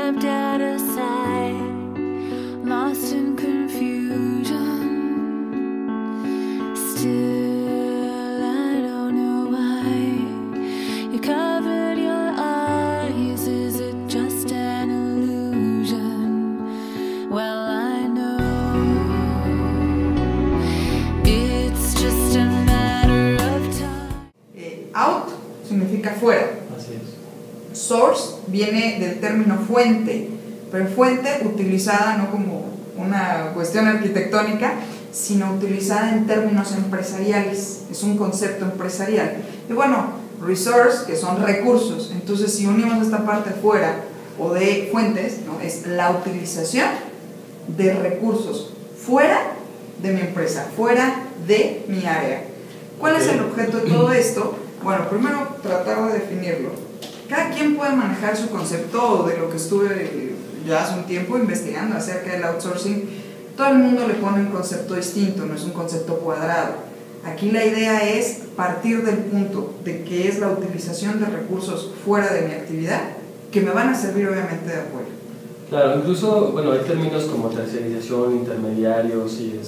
stepped out of sight, lost in confusion. Still, I don't know why you covered your eyes. Is it just an illusion? Well, I know it's just a matter of time. Out significa fuera. Así es. Source viene del término fuente, pero fuente utilizada no como una cuestión arquitectónica, sino utilizada en términos empresariales, es un concepto empresarial. Y bueno, resource, que son recursos, entonces si unimos esta parte fuera o de fuentes, ¿no? Es la utilización de recursos fuera de mi empresa, fuera de mi área. ¿Cuál es el objeto de todo esto? Bueno, primero tratar de definirlo. Cada quien puede manejar su concepto. De lo que estuve ya hace un tiempo investigando acerca del outsourcing, todo el mundo le pone un concepto distinto, no es un concepto cuadrado. Aquí la idea es partir del punto de que es la utilización de recursos fuera de mi actividad que me van a servir obviamente de apoyo. Claro, incluso, bueno, hay términos como tercerización, intermediarios y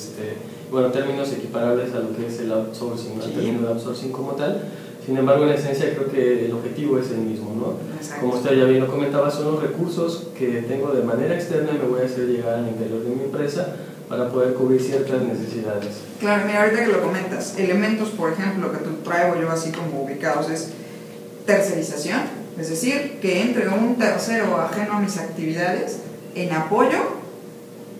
bueno, términos equiparables a lo que es el outsourcing, ¿no? El término de outsourcing como tal. Sin embargo, en esencia creo que el objetivo es el mismo, ¿no? Exacto. Como usted ya bien lo comentaba, son los recursos que tengo de manera externa y me voy a hacer llegar al interior de mi empresa para poder cubrir ciertas necesidades. Claro, mira, ahorita que lo comentas, elementos, por ejemplo, que traigo yo así como ubicados es tercerización, es decir, que entre un tercero ajeno a mis actividades en apoyo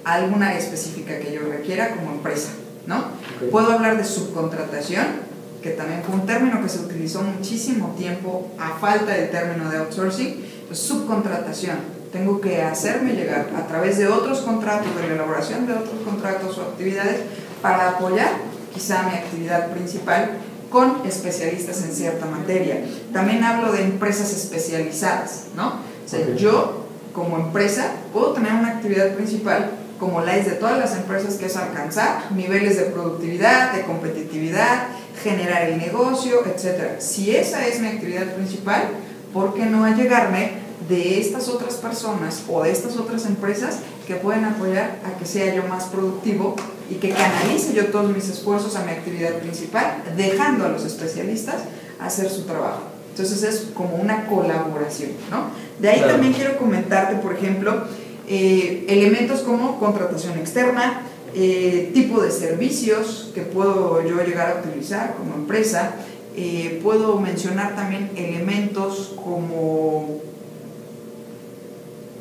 a alguna área específica que yo requiera como empresa, ¿no? Okay. Puedo hablar de subcontratación, que también fue un término que se utilizó muchísimo tiempo a falta del término de outsourcing. Pues subcontratación, tengo que hacerme llegar a través de otros contratos, de la elaboración de otros contratos o actividades para apoyar quizá mi actividad principal con especialistas en cierta materia. También hablo de empresas especializadas, ¿no? O sea, Okay. yo como empresa puedo tener una actividad principal como la es de todas las empresas, que es alcanzar niveles de productividad, de competitividad, generar el negocio, etc. Si esa es mi actividad principal, ¿por qué no allegarme de estas otras personas o de estas otras empresas que pueden apoyar a que sea yo más productivo y que canalice yo todos mis esfuerzos a mi actividad principal, dejando a los especialistas hacer su trabajo? Entonces es como una colaboración, ¿no? De ahí Claro. También quiero comentarte, por ejemplo, elementos como contratación externa, tipo de servicios que puedo yo llegar a utilizar como empresa. Puedo mencionar también elementos como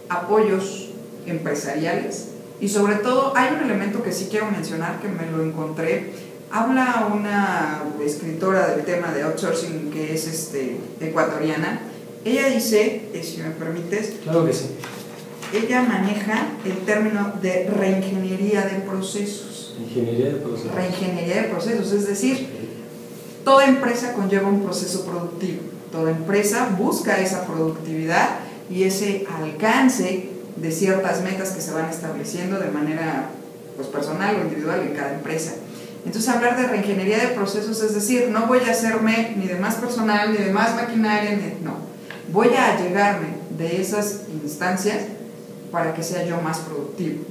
apoyos empresariales, y sobre todo hay un elemento que sí quiero mencionar, que me lo encontré. Habla una escritora del tema de outsourcing que es ecuatoriana. Ella dice, si me permites, Claro que sí. ella maneja el término de reingeniería de procesos. Ingeniería de procesos. Reingeniería de procesos, es decir, toda empresa conlleva un proceso productivo. Toda empresa busca esa productividad y ese alcance de ciertas metas que se van estableciendo de manera pues, personal o individual en cada empresa. Entonces, hablar de reingeniería de procesos es decir, no voy a hacerme ni de más personal, ni de más maquinaria, no. Voy a allegarme de esas instancias para que sea yo más productivo.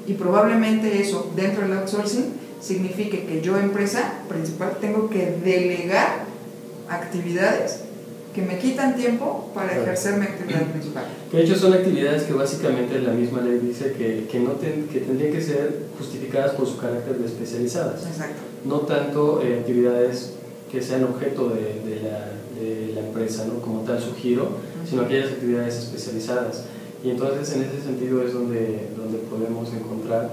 Y probablemente eso, dentro del outsourcing, signifique que yo, empresa principal, tengo que delegar actividades que me quitan tiempo para ejercer mi actividad principal. De hecho, son actividades que básicamente la misma ley dice que tendrían que ser justificadas por su carácter de especializadas. Exacto. No tanto actividades que sean objeto de la empresa, ¿no? Como tal su giro, sino aquellas actividades especializadas. Y entonces en ese sentido es donde podemos encontrar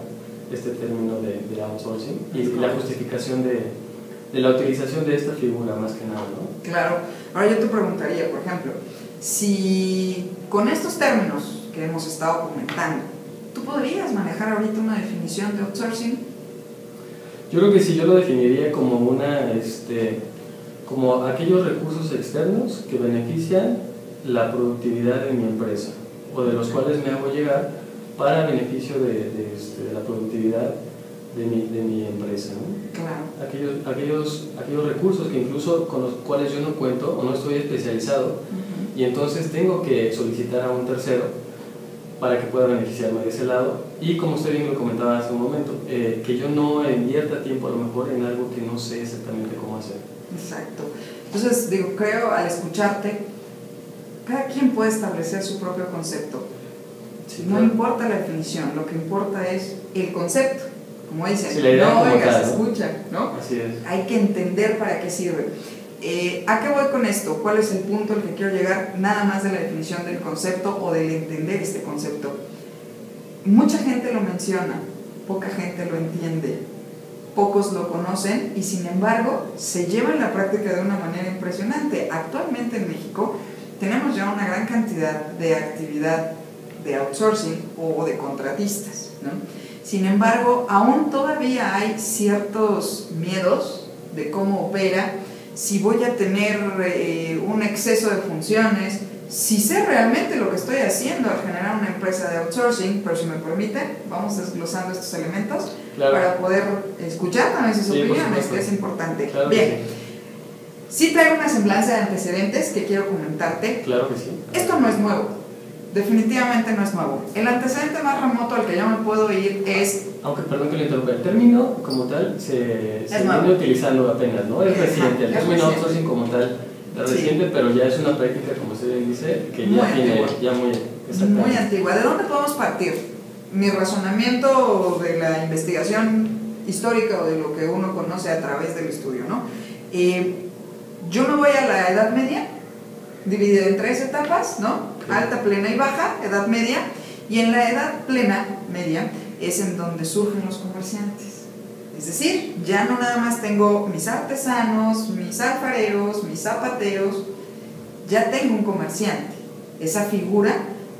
este término de outsourcing y la justificación de la utilización de esta figura más que nada, ¿no? Claro. Ahora yo te preguntaría, por ejemplo, si con estos términos que hemos estado comentando, ¿tú podrías manejar ahorita una definición de outsourcing? Yo creo que sí, yo lo definiría como como aquellos recursos externos que benefician la productividad de mi empresa o de los cuales me hago llegar para beneficio de la productividad de mi empresa, ¿no? Claro. Aquellos recursos que incluso con los cuales yo no cuento o no estoy especializado, y entonces tengo que solicitar a un tercero para que pueda beneficiarme de ese lado. Y como usted bien lo comentaba hace un momento, que yo no invierta tiempo a lo mejor en algo que no sé exactamente cómo hacer. Exacto. Entonces, digo, creo al escucharte, cada quien puede establecer su propio concepto. Sí, No claro. importa la definición, lo que importa es el concepto. Como dicen, Sí, la idea no como oigas, tal, ¿no? escucha, ¿no? Así es. Hay que entender para qué sirve. ¿A qué voy con esto? ¿Cuál es el punto al que quiero llegar? Nada más de la definición del concepto o del entender este concepto. Mucha gente lo menciona, poca gente lo entiende, pocos lo conocen y sin embargo se lleva en la práctica de una manera impresionante. Actualmente en México tenemos ya una gran cantidad de actividad de outsourcing o de contratistas, ¿no? Sin embargo, aún todavía hay ciertos miedos de cómo opera, si voy a tener un exceso de funciones, si sé realmente lo que estoy haciendo al generar una empresa de outsourcing, pero si me permiten, vamos desglosando estos elementos para poder escuchar también sus opiniones, que es importante. Claro. Bien, sí traigo una semblanza de antecedentes que quiero comentarte. Claro que sí. Esto no es nuevo, definitivamente no es nuevo. El antecedente más remoto al que yo me puedo ir es... Aunque perdón que lo interrumpa, el término como tal se viene utilizando apenas, ¿no? Es reciente, el término outsourcing como tal es reciente, pero ya es una práctica, como usted bien dice, que ya tiene ya muy antigua. ¿De dónde podemos partir? Mi razonamiento de la investigación histórica o de lo que uno conoce a través del estudio, ¿no? Yo me voy a la Edad Media, dividida en 3 etapas, ¿no? Alta, plena y baja, Edad Media, y en la Edad Plena, media, es en donde surgen los comerciantes. Es decir, ya no nada más tengo mis artesanos, mis alfareros, mis zapateros, ya tengo un comerciante, esa figura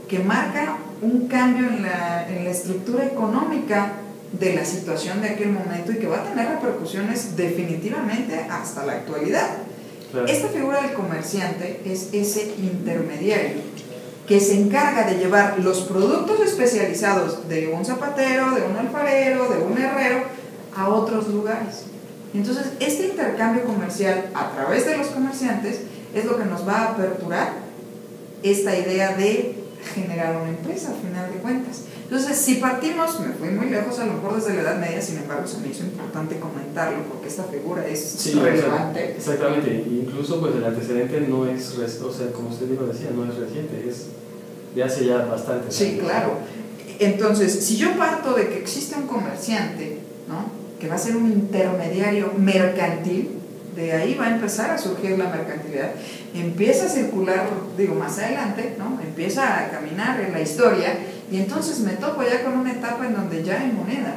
que marca un cambio en la estructura económica de la situación de aquel momento y que va a tener repercusiones definitivamente hasta la actualidad. Claro. Esta figura del comerciante es ese intermediario que se encarga de llevar los productos especializados de un zapatero, de un alfarero, de un herrero a otros lugares. Entonces, este intercambio comercial a través de los comerciantes es lo que nos va a aperturar esta idea de generar una empresa, al final de cuentas. Entonces, si partimos, me fui muy lejos, a lo mejor desde la Edad Media, sin embargo, se me hizo importante comentarlo porque esta figura es relevante. Exactamente, incluso pues el antecedente no es, o sea, como usted mismo decía, no es reciente, es de hace ya bastante. Sí, claro. Entonces, si yo parto de que existe un comerciante, ¿no?, que va a ser un intermediario mercantil, de ahí va a empezar a surgir la mercantilidad, empieza a circular, digo, más adelante, ¿no?, empieza a caminar en la historia, y entonces me topo ya con una etapa en donde ya hay moneda,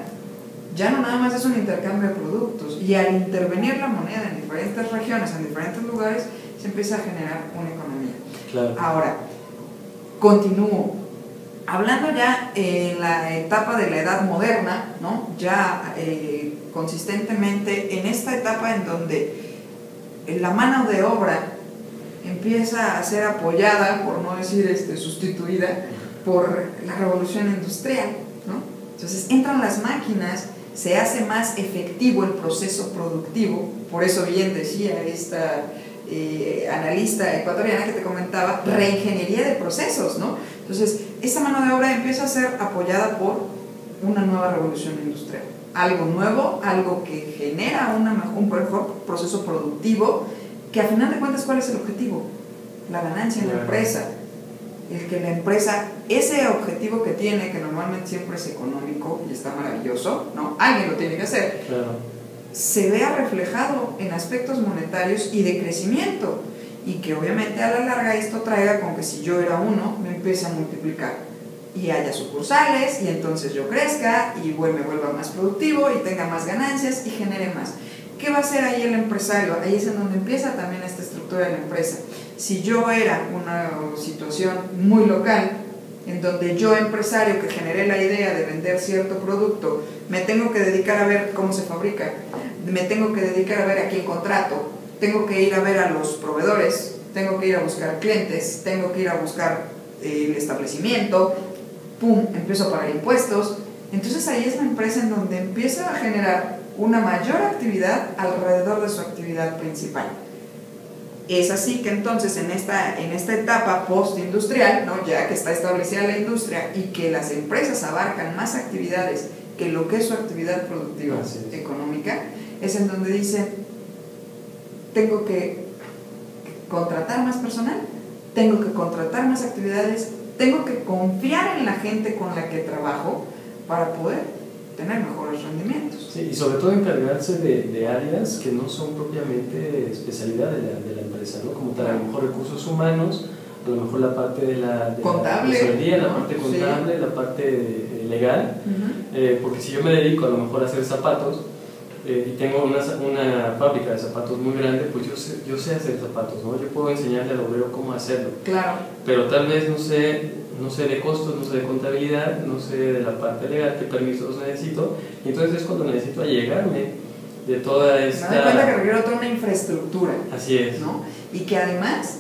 ya no nada más es un intercambio de productos, y al intervenir la moneda en diferentes regiones, en diferentes lugares, se empieza a generar una economía. Claro. Ahora, continúo. Hablando ya en la etapa de la edad moderna, ¿no?, ya consistentemente en esta etapa en donde la mano de obra empieza a ser apoyada, por no decir sustituida, por la revolución industrial, ¿no? Entonces entran las máquinas, se hace más efectivo el proceso productivo, por eso bien decía esta analista ecuatoriana que te comentaba, reingeniería de procesos, ¿no? Entonces, esta mano de obra empieza a ser apoyada por una nueva revolución industrial. Algo nuevo, algo que genera un mejor proceso productivo, que a final de cuentas, ¿cuál es el objetivo? La ganancia en la empresa. El que la empresa, ese objetivo que tiene, que normalmente siempre es económico y está maravilloso, ¿no? Alguien lo tiene que hacer. Claro. Se vea reflejado en aspectos monetarios y de crecimiento, y que obviamente a la larga esto traiga con que si yo era uno, me empiece a multiplicar y haya sucursales, y entonces yo crezca y me vuelva más productivo y tenga más ganancias y genere más. ¿Qué va a hacer ahí el empresario? Ahí es en donde empieza también esta estructura de la empresa. Si yo era una situación muy local, en donde yo, empresario que generé la idea de vender cierto producto, me tengo que dedicar a ver cómo se fabrica, me tengo que dedicar a ver a quién contrato, tengo que ir a ver a los proveedores, tengo que ir a buscar clientes, tengo que ir a buscar el establecimiento, pum, empiezo a pagar impuestos. Entonces ahí es la empresa en donde empieza a generar una mayor actividad alrededor de su actividad principal. Es así que entonces en esta etapa postindustrial, ¿no? Ya que está establecida la industria y que las empresas abarcan más actividades que lo que es su actividad productiva económica, es en donde dicen, tengo que contratar más personal, tengo que contratar más actividades, tengo que confiar en la gente con la que trabajo para poder tener mejores rendimientos. Sí, y sobre todo encargarse de áreas que no son propiamente especialidad de la empresa, ¿no? Como tal, a lo mejor recursos humanos, a lo mejor la parte de la contable, tesorería, la parte contable, sí, la parte legal, porque si yo me dedico a lo mejor a hacer zapatos, y tengo una fábrica de zapatos muy grande, pues yo sé hacer zapatos, ¿no? Yo puedo enseñarle al obrero cómo hacerlo. Claro. Pero tal vez no sé de costos, no sé de contabilidad, no sé de la parte legal, qué permisos necesito, y entonces es cuando necesito allegarme de toda esta... Me doy cuenta que requiere toda una infraestructura. Así es. ¿No? Y que además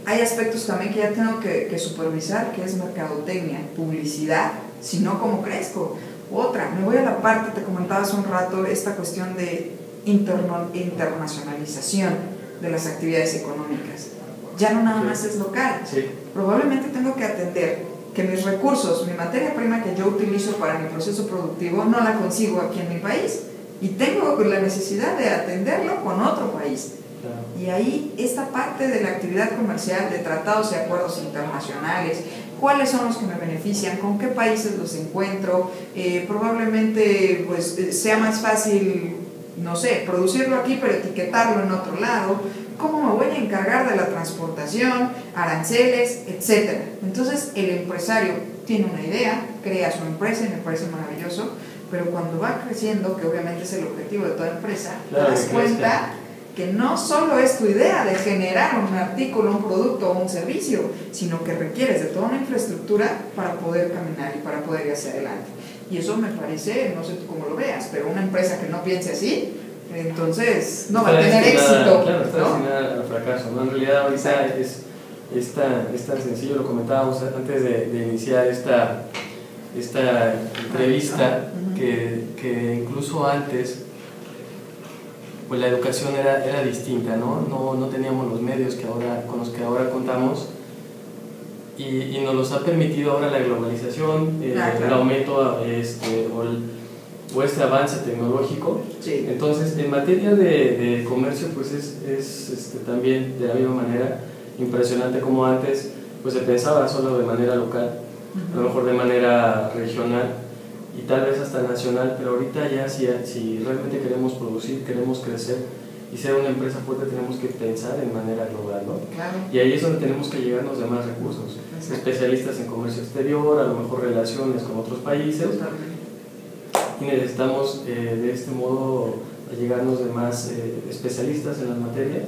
hay aspectos también que ya tengo que supervisar, que es mercadotecnia, publicidad, si no, ¿cómo crezco? Otra, me voy a la parte, te comentaba hace un rato, esta cuestión de internacionalización de las actividades económicas. Ya no nada más es local. Sí. Probablemente tengo que atender que mis recursos, mi materia prima que yo utilizo para mi proceso productivo, no la consigo aquí en mi país y tengo la necesidad de atenderlo con otro país. Claro. Y ahí esta parte de la actividad comercial, de tratados y acuerdos internacionales, cuáles son los que me benefician, con qué países los encuentro, probablemente pues sea más fácil, no sé, producirlo aquí pero etiquetarlo en otro lado, cómo me voy a encargar de la transportación, aranceles, etc. Entonces el empresario tiene una idea, crea su empresa y me parece maravilloso, pero cuando va creciendo, que obviamente es el objetivo de toda empresa, claro, te das cuenta que no solo es tu idea de generar un artículo, un producto o un servicio, sino que requieres de toda una infraestructura para poder caminar y para poder ir hacia adelante. Y eso me parece, no sé tú cómo lo veas, pero una empresa que no piense así, entonces no va a tener éxito. Claro, está destinada al fracaso, ¿no? En realidad ahorita es tan sencillo, lo comentábamos antes de iniciar esta entrevista, que incluso antes pues la educación era distinta, ¿no? No teníamos los medios con los que ahora contamos y nos los ha permitido ahora la globalización, el aumento o este avance tecnológico. Sí. Entonces, en materia de comercio, pues es también de la misma manera impresionante como antes pues se pensaba solo de manera local, a lo mejor de manera regional y tal vez hasta nacional, pero ahorita ya si realmente queremos producir, queremos crecer y ser una empresa fuerte, tenemos que pensar en manera global, ¿no? Claro. Y ahí es donde tenemos que llegarnos de más recursos, especialistas en comercio exterior, a lo mejor relaciones con otros países, y necesitamos de este modo llegarnos de más especialistas en las materias,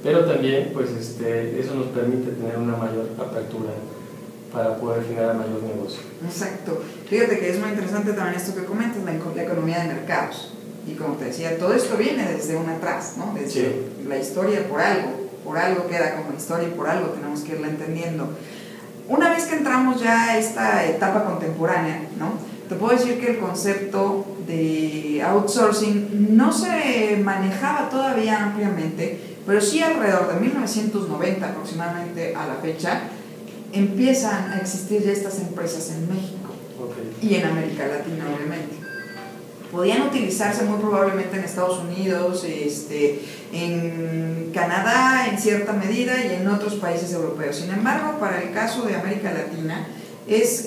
pero también pues eso nos permite tener una mayor apertura para poder generar mayor negocio. Exacto. Fíjate que es muy interesante también esto que comentas, la economía de mercados. Y como te decía, todo esto viene desde un atrás, ¿no? Desde la historia por algo queda como historia y por algo tenemos que irla entendiendo. Una vez que entramos ya a esta etapa contemporánea, ¿no? Te puedo decir que el concepto de outsourcing no se manejaba todavía ampliamente, pero sí alrededor de 1990 aproximadamente a la fecha, empiezan a existir ya estas empresas en México y en América Latina, obviamente. Podían utilizarse muy probablemente en Estados Unidos, en Canadá en cierta medida y en otros países europeos. Sin embargo, para el caso de América Latina, es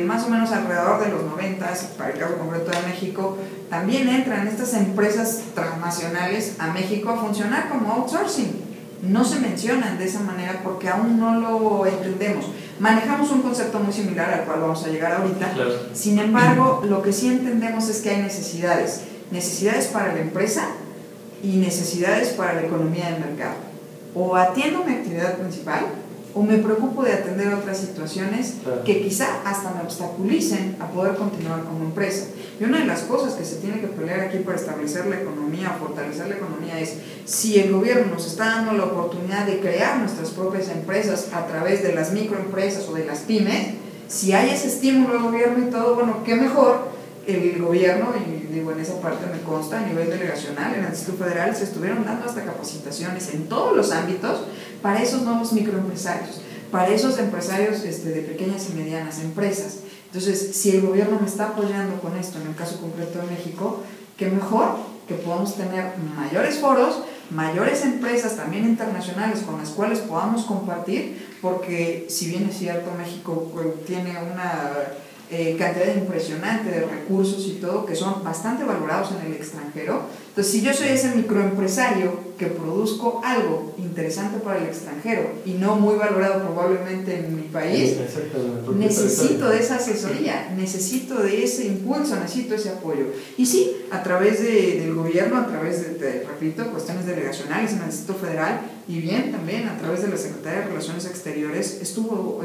más o menos alrededor de los 90, para el caso concreto de México, también entran estas empresas transnacionales a México a funcionar como outsourcing. No se mencionan de esa manera porque aún no lo entendemos. Manejamos un concepto muy similar al cual vamos a llegar ahorita. Claro. Sin embargo, lo que sí entendemos es que hay necesidades para la empresa y necesidades para la economía del mercado. O atiendo mi actividad principal o me preocupo de atender otras situaciones que quizá hasta me obstaculicen a poder continuar como empresa. Y una de las cosas que se tiene que pelear aquí para establecer la economía o fortalecer la economía es si el gobierno nos está dando la oportunidad de crear nuestras propias empresas a través de las microempresas o de las pymes, si hay ese estímulo del gobierno y todo, bueno, qué mejor el gobierno, y digo, en esa parte me consta, a nivel delegacional, en el Distrito Federal, se estuvieron dando hasta capacitaciones en todos los ámbitos para esos nuevos microempresarios, para esos empresarios de pequeñas y medianas empresas. Entonces, si el gobierno me está apoyando con esto, en el caso concreto de México, qué mejor que podamos tener mayores foros, mayores empresas también internacionales con las cuales podamos compartir, porque si bien es cierto, México tiene una cantidad impresionante de recursos y todo que son bastante valorados en el extranjero. Entonces, si yo soy ese microempresario que produzco algo interesante para el extranjero y no muy valorado probablemente en mi país, necesito de esa asesoría, necesito de ese impulso, necesito ese apoyo. Y sí, a través del gobierno, a través de, repito, cuestiones delegacionales en el Distrito Federal, y bien también a través de la Secretaría de Relaciones Exteriores, estuvo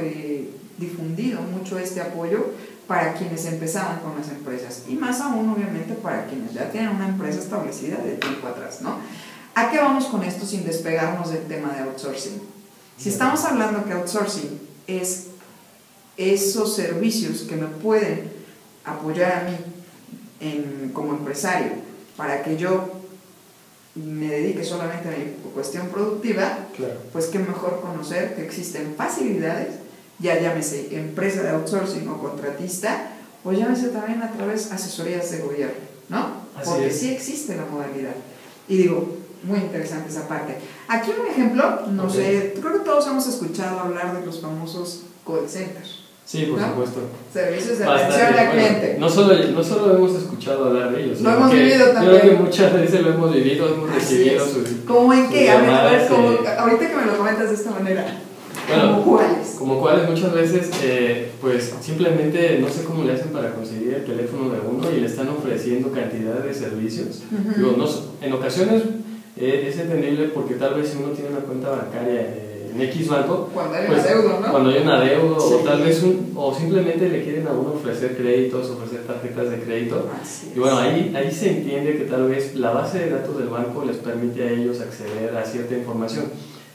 difundido mucho este apoyo para quienes empezaban con las empresas, y más aún obviamente para quienes ya tienen una empresa establecida de tiempo atrás, ¿no? ¿A qué vamos con esto sin despegarnos del tema de outsourcing? Si estamos hablando que outsourcing es esos servicios que me pueden apoyar a mí como empresario para que yo me dedique solamente a mi cuestión productiva, claro, pues qué mejor conocer que existen facilidades, ya llámese empresa de outsourcing o contratista, o llámese también a través de asesorías de gobierno, ¿no? Porque sí existe la modalidad. Y digo, muy interesante esa parte. Aquí un ejemplo, no sé, creo que todos hemos escuchado hablar de los famosos call centers. Sí, por supuesto. Servicios de atención al cliente. No solo hemos escuchado hablar de ellos, lo hemos vivido también. Yo creo que muchas veces lo hemos vivido, hemos recibido sus. ¿Cómo en qué? A ver, ahorita que me lo comentas de esta manera. Bueno, ¿Como cuáles? Como cuáles muchas veces, pues simplemente no sé cómo le hacen para conseguir el teléfono de uno y le están ofreciendo cantidad de servicios. Digo, en ocasiones es entendible porque tal vez si uno tiene una cuenta bancaria en X banco, cuando hay un adeudo, ¿no? Cuando hay un adeudo, sí, o tal vez o simplemente le quieren a uno ofrecer créditos, ofrecer tarjetas de crédito. Y bueno, ahí se entiende que tal vez la base de datos del banco les permite a ellos acceder a cierta información.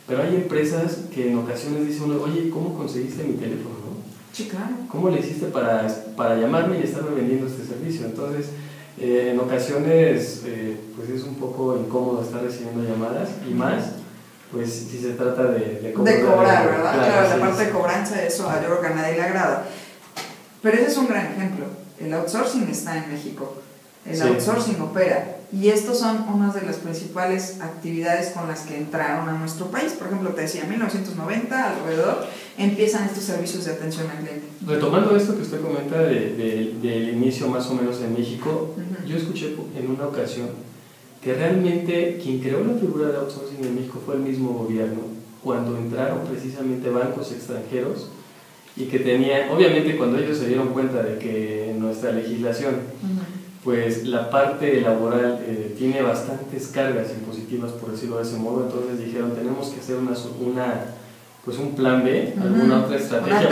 Pero hay empresas que en ocasiones dicen uno, oye, ¿cómo conseguiste mi teléfono? ¿No? Sí, claro. ¿Cómo le hiciste para llamarme y estarme vendiendo este servicio? Entonces, en ocasiones, pues es un poco incómodo estar recibiendo llamadas, y más, pues si se trata de cobrar, ¿verdad? Claro, la parte de cobranza, eso yo creo que a nadie le agrada. Pero ese es un gran ejemplo. El outsourcing está en México. El outsourcing opera. Y estos son unas de las principales actividades con las que entraron a nuestro país. Por ejemplo, te decía, en 1990 alrededor empiezan estos servicios de atención al cliente. Retomando esto que usted comenta del inicio más o menos en México, yo escuché en una ocasión que realmente quien creó la figura de outsourcing en México fue el mismo gobierno, cuando entraron precisamente bancos extranjeros y que tenían, obviamente cuando ellos se dieron cuenta de que nuestra legislación pues la parte laboral tiene bastantes cargas impositivas, por decirlo de ese modo, entonces dijeron, tenemos que hacer un plan B, alguna otra estrategia,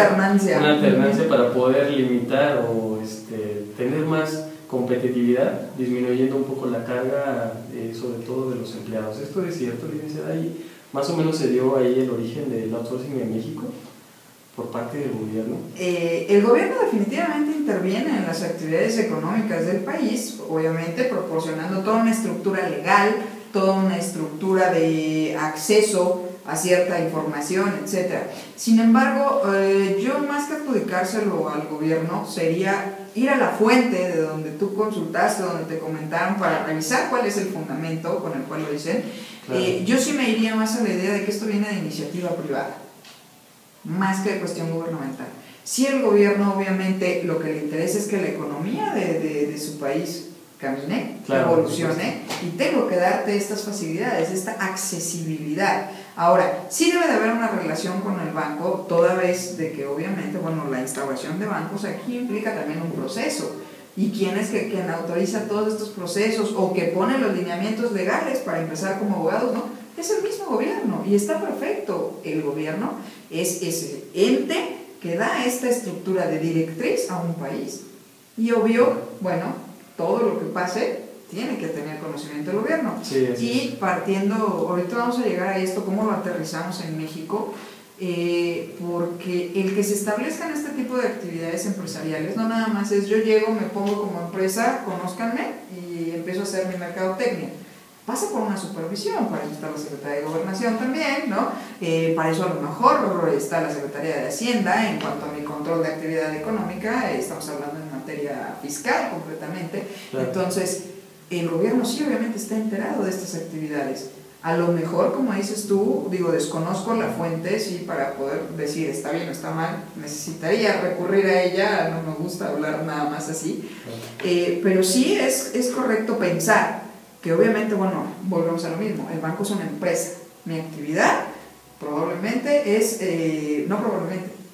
una alternancia para poder limitar o tener más competitividad, disminuyendo un poco la carga, sobre todo de los empleados. Esto es cierto, licenciada, ahí más o menos se dio ahí el origen del outsourcing en México por parte del gobierno. El gobierno definitivamente interviene en las actividades económicas del país, obviamente proporcionando toda una estructura legal, toda una estructura de acceso a cierta información, etc. Sin embargo, yo más que adjudicárselo al gobierno sería ir a la fuente de donde tú consultaste, donde te comentaron, para revisar cuál es el fundamento con el cual lo dicen. Claro. Yo sí me iría más a la idea de que esto viene de iniciativa privada, más que de cuestión gubernamental. Si el gobierno obviamente lo que le interesa es que la economía de su país camine, claro, evolucione, y tengo que darte estas facilidades, esta accesibilidad. Ahora, sí debe de haber una relación con el banco, toda vez de que obviamente, bueno, la instauración de bancos aquí implica también un proceso. ¿Y quién es quien autoriza todos estos procesos o que pone los lineamientos legales para empezar como abogados? No, es el mismo gobierno, y está perfecto. El gobierno es ese ente que da esta estructura de directriz a un país. Y obvio, bueno, todo lo que pase tiene que tener conocimiento del gobierno. Sí, y partiendo, ahorita vamos a llegar a esto, cómo lo aterrizamos en México. porque el que se establezcan este tipo de actividades empresariales no nada más es yo llego, me pongo como empresa, conózcanme y empiezo a hacer mi mercadotecnia. Pasa por una supervisión, para eso está la Secretaría de Gobernación también, ¿no? Para eso a lo mejor está la Secretaría de Hacienda en cuanto a mi control de actividad económica, estamos hablando en materia fiscal completamente. Claro. Entonces, el gobierno sí obviamente está enterado de estas actividades. A lo mejor, como dices tú, desconozco la fuente, sí, para poder decir está bien o está mal, necesitaría recurrir a ella, no me gusta hablar nada más así, pero sí es correcto pensar que obviamente, volvemos a lo mismo, el banco es una empresa, mi actividad probablemente es,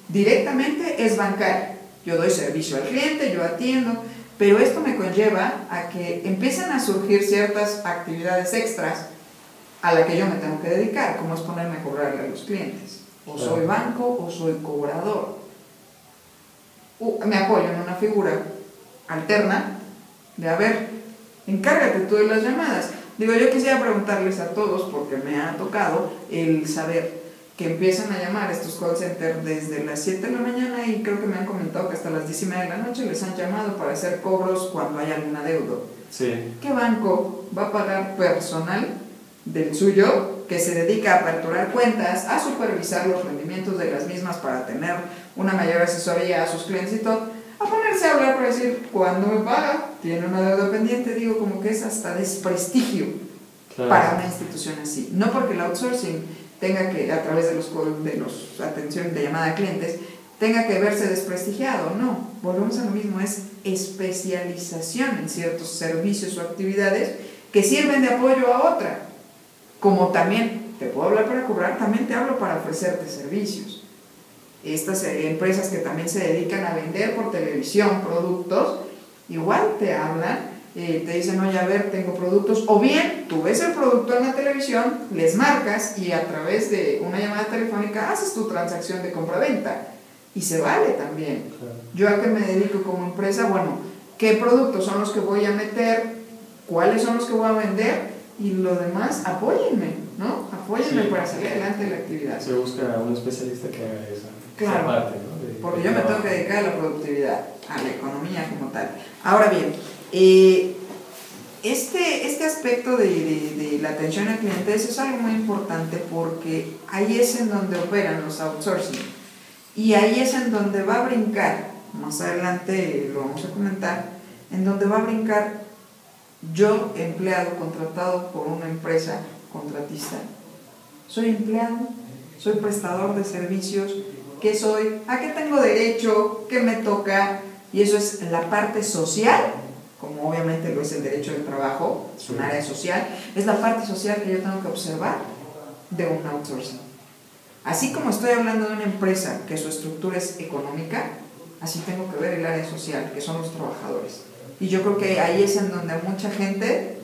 directamente es bancaria, yo doy servicio al cliente, yo atiendo, pero esto me conlleva a que empiezan a surgir ciertas actividades extras a la que yo me tengo que dedicar, como es ponerme a cobrarle a los clientes. O soy banco o soy cobrador. Me apoyo en una figura alterna de, encárgate tú de las llamadas. Yo quisiera preguntarles a todos, porque me ha tocado el saber que empiezan a llamar estos call centers desde las 7 de la mañana y creo que me han comentado que hasta las 10:30 de la noche les han llamado para hacer cobros cuando hay algún adeudo. Sí. ¿Qué banco va a pagar personal del suyo que se dedica a aperturar cuentas, a supervisar los rendimientos de las mismas para tener una mayor asesoría a sus clientes y todo, a ponerse a hablar para decir cuándo me paga, tiene una deuda pendiente? Como que es hasta desprestigio para una institución así. No porque el outsourcing tenga que, a través de los atención de llamada a clientes, tenga que verse desprestigiado, no, volvemos a lo mismo, es especialización en ciertos servicios o actividades que sirven de apoyo a otra. Como también te puedo hablar para cobrar, también te hablo para ofrecerte servicios. Estas empresas que también se dedican a vender por televisión productos, igual te hablan, te dicen, oye, tengo productos, o bien tú ves el producto en la televisión, les marcas y a través de una llamada telefónica haces tu transacción de compra-venta y se vale también. Claro. Yo a qué me dedico como empresa, ¿qué productos son los que voy a meter? ¿Cuáles son los que voy a vender? Y lo demás, apóyenme, ¿no? Apóyenme para salir adelante de la actividad. Se busca un especialista que haga esa parte, ¿no? Porque yo me tengo que dedicar a la productividad, a la economía como tal. Ahora bien, este aspecto de la atención al cliente es algo muy importante porque ahí es en donde operan los outsourcing y ahí es en donde va a brincar, más adelante lo vamos a comentar, en donde va a brincar yo, empleado contratado por una empresa contratista. Soy empleado, soy prestador de servicios, ¿qué soy? ¿A qué tengo derecho? ¿Qué me toca? Y eso es la parte social, como obviamente lo es el derecho del trabajo, es un área social, es la parte social que yo tengo que observar de un outsourcing. Así como estoy hablando de una empresa que su estructura es económica, así tengo que ver el área social, que son los trabajadores. Y yo creo que ahí es en donde mucha gente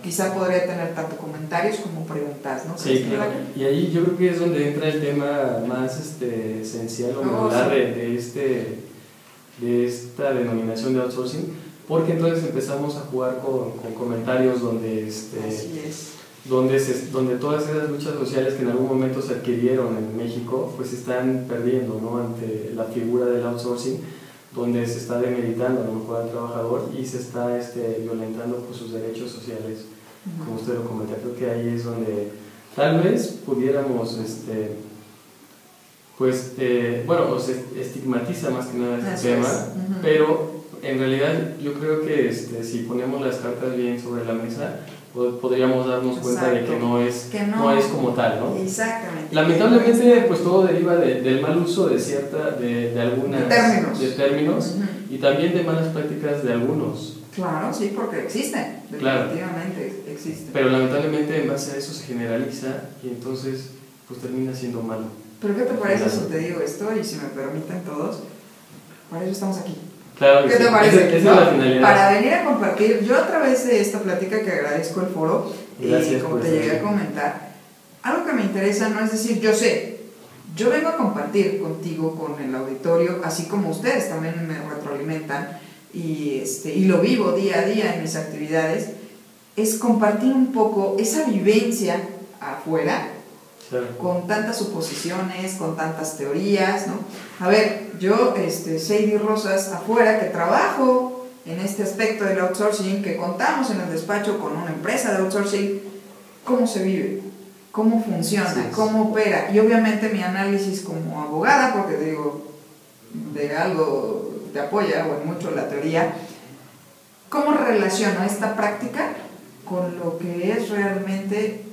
quizá podría tener tanto comentarios como preguntas, ¿no? Sí, claro. Y ahí yo creo que es donde entra el tema más esencial o medular de esta denominación de outsourcing, porque entonces empezamos a jugar con comentarios donde, donde todas esas luchas sociales que en algún momento se adquirieron en México, pues se están perdiendo, ¿no? Ante la figura del outsourcing, donde se está demeritando a lo mejor al trabajador y se está violentando pues, sus derechos sociales, como usted lo comenta. Creo que ahí es donde tal vez pudiéramos, se estigmatiza más que nada este tema, pero en realidad yo creo que si ponemos las cartas bien sobre la mesa, podríamos darnos cuenta de que no es como tal, ¿no? Exactamente. Lamentablemente, pues todo deriva del mal uso de algunos términos y también de malas prácticas de algunos. Claro, sí, porque existen, definitivamente existen. Pero lamentablemente en base a eso se generaliza y entonces pues termina siendo malo. ¿Pero qué te parece si te digo esto y si me permiten todos? Para eso estamos aquí. Claro, ¿qué te parece? Esa es la finalidad. Para venir a compartir, yo a través de esta plática que agradezco el foro, como te llegué a comentar, algo que me interesa no es decir, yo vengo a compartir contigo, con el auditorio, así como ustedes también me retroalimentan y lo vivo día a día en mis actividades, es compartir un poco esa vivencia afuera Claro. con tantas suposiciones, con tantas teorías, ¿no? A ver, yo, Sadie Rosas, afuera, que trabajo en este aspecto del outsourcing, que contamos en el despacho con una empresa de outsourcing, ¿cómo se vive? ¿Cómo funciona? Sí. ¿Cómo opera? Y obviamente mi análisis como abogada, porque te digo, de algo te apoya, o en mucho la teoría, ¿cómo relaciono esta práctica con lo que es realmente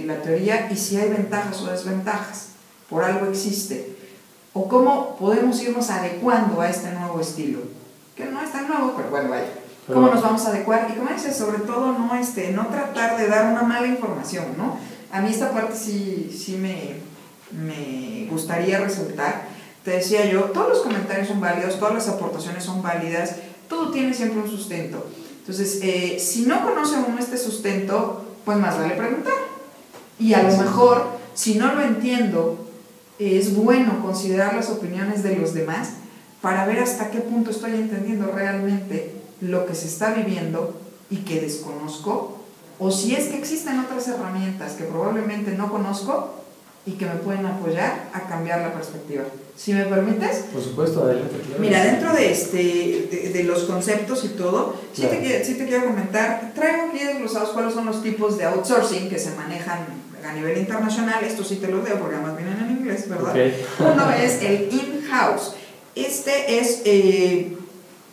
la teoría y si hay ventajas o desventajas? Por algo existe. O cómo podemos irnos adecuando a este nuevo estilo, que no es tan nuevo, pero bueno, vaya. ¿Cómo nos vamos a adecuar? Y como dices, sobre todo no tratar de dar una mala información, ¿no? A mí esta parte sí me gustaría resaltar. Te decía yo, todos los comentarios son válidos, todas las aportaciones son válidas, todo tiene siempre un sustento. Entonces, si no conoce uno este sustento, pues más vale preguntar. Y a lo mejor, si no lo entiendo, es bueno considerar las opiniones de los demás para ver hasta qué punto estoy entendiendo realmente lo que se está viviendo y que desconozco, o si es que existen otras herramientas que probablemente no conozco y que me pueden apoyar a cambiar la perspectiva. ¿Si me permites? Por supuesto, adelante. Claro. Mira, dentro de los conceptos y todo, claro, sí te quiero comentar, traigo aquí desglosados cuáles son los tipos de outsourcing que se manejan a nivel internacional. Esto sí te lo leo porque además vienen en inglés, ¿verdad? Okay. Uno es el in-house.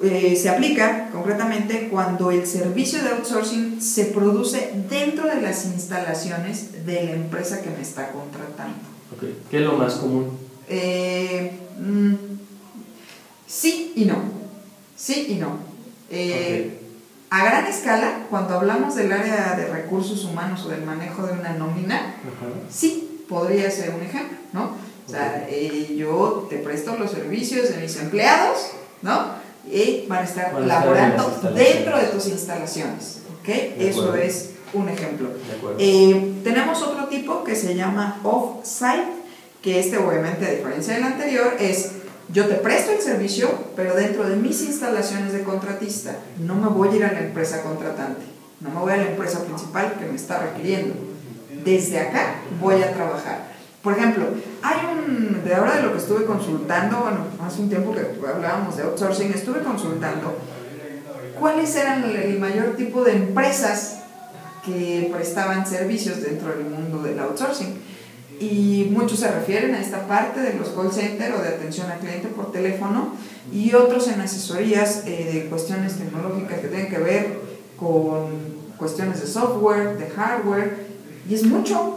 Se aplica concretamente cuando el servicio de outsourcing se produce dentro de las instalaciones de la empresa que me está contratando. Okay. ¿Qué es lo más común? Sí y no. Sí y no. Okay. A gran escala, cuando hablamos del área de recursos humanos o del manejo de una nómina, sí podría ser un ejemplo, ¿no? O sea, yo te presto los servicios de mis empleados, ¿no? Y van a estar laborando dentro de tus instalaciones, ¿ok? Eso es un ejemplo. Tenemos otro tipo que se llama off-site, que obviamente, a diferencia del anterior, es yo te presto el servicio, pero dentro de mis instalaciones de contratista. No me voy a ir a la empresa contratante, no me voy a la empresa principal que me está requiriendo. Desde acá voy a trabajar. Por ejemplo, de ahora de lo que estuve consultando, bueno, hace un tiempo que hablábamos de outsourcing, estuve consultando cuáles eran el mayor tipo de empresas que prestaban servicios dentro del mundo del outsourcing. Y muchos se refieren a esta parte de los call center o de atención al cliente por teléfono, y otros en asesorías de cuestiones tecnológicas que tienen que ver con cuestiones de software, de hardware, y es mucho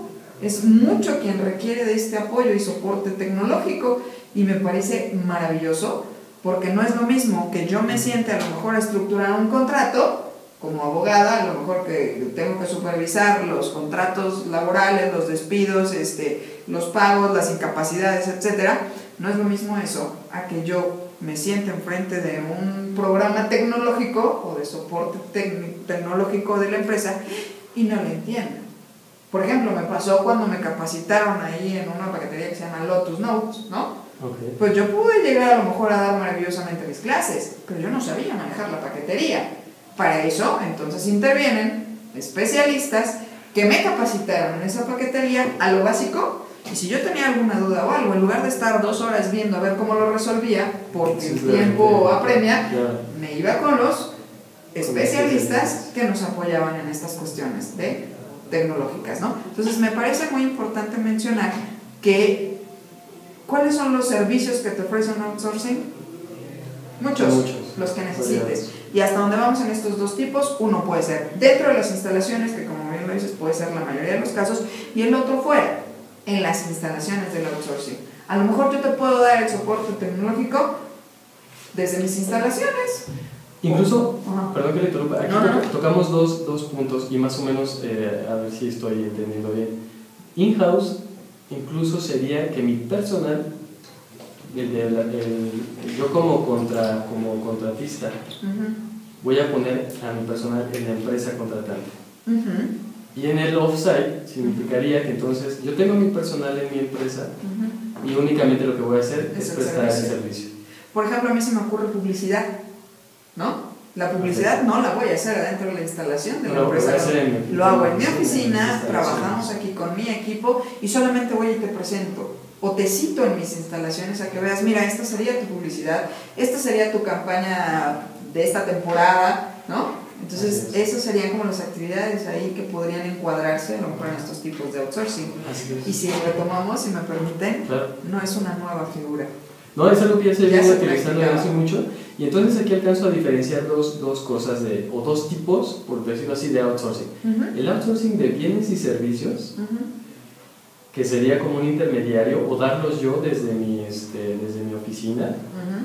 quien requiere de este apoyo y soporte tecnológico, y me parece maravilloso, porque no es lo mismo que yo me siente a lo mejor a estructurar un contrato como abogada, a lo mejor que tengo que supervisar los contratos laborales, los despidos, los pagos, las incapacidades, etcétera. No es lo mismo eso a que yo me siente enfrente de un programa tecnológico o de soporte tecnológico de la empresa y no lo entiendo. Por ejemplo, me pasó cuando me capacitaron ahí en una paquetería que se llama Lotus Notes, ¿no? Okay. Pues yo pude llegar a lo mejor a dar maravillosamente mis clases, pero yo no sabía manejar la paquetería. Para eso, entonces intervienen especialistas que me capacitaron en esa paquetería a lo básico, y si yo tenía alguna duda o algo, en lugar de estar 2 horas viendo a ver cómo lo resolvía, porque el tiempo apremia, me iba con los especialistas que nos apoyaban en estas cuestiones tecnológicas, ¿no? Entonces me parece muy importante mencionar que ¿cuáles son los servicios que te ofrece un outsourcing? Muchos, los que necesites. Y hasta donde vamos en estos dos tipos, uno puede ser dentro de las instalaciones, que como bien lo dices puede ser la mayoría de los casos, y el otro fuera, en las instalaciones del outsourcing. A lo mejor yo te puedo dar el soporte tecnológico desde mis instalaciones. Incluso, perdón que le interrumpa, aquí tocamos dos puntos y más o menos, a ver si estoy entendiendo bien. In-house incluso sería que mi personal, yo como contratista, voy a poner a mi personal en la empresa contratante. Y en el off-site significaría que entonces yo tengo mi personal en mi empresa y únicamente lo que voy a hacer es prestar ese servicio. Por ejemplo, a mí se me ocurre publicidad, ¿no? La publicidad no la voy a hacer adentro de la instalación de la No, empresa. lo voy a hacer en mi Lo hago en mi oficina, oficina, en mi trabajamos aquí con mi equipo y solamente voy y te presento. O te cito en mis instalaciones a que veas, mira, esta sería tu publicidad, esta sería tu campaña de esta temporada, ¿no? Entonces, esas serían como las actividades ahí que podrían encuadrarse a lo mejor en estos tipos de outsourcing. Así es. Y si retomamos, si me permiten, Claro. no es una nueva figura. No, es algo que ya se Ya viene se utilizando desde practicaba. hace mucho. Y entonces aquí alcanzo a diferenciar dos cosas, o dos tipos, por decirlo así, de outsourcing. El outsourcing de bienes y servicios, que sería como un intermediario, o darlos yo desde mi oficina,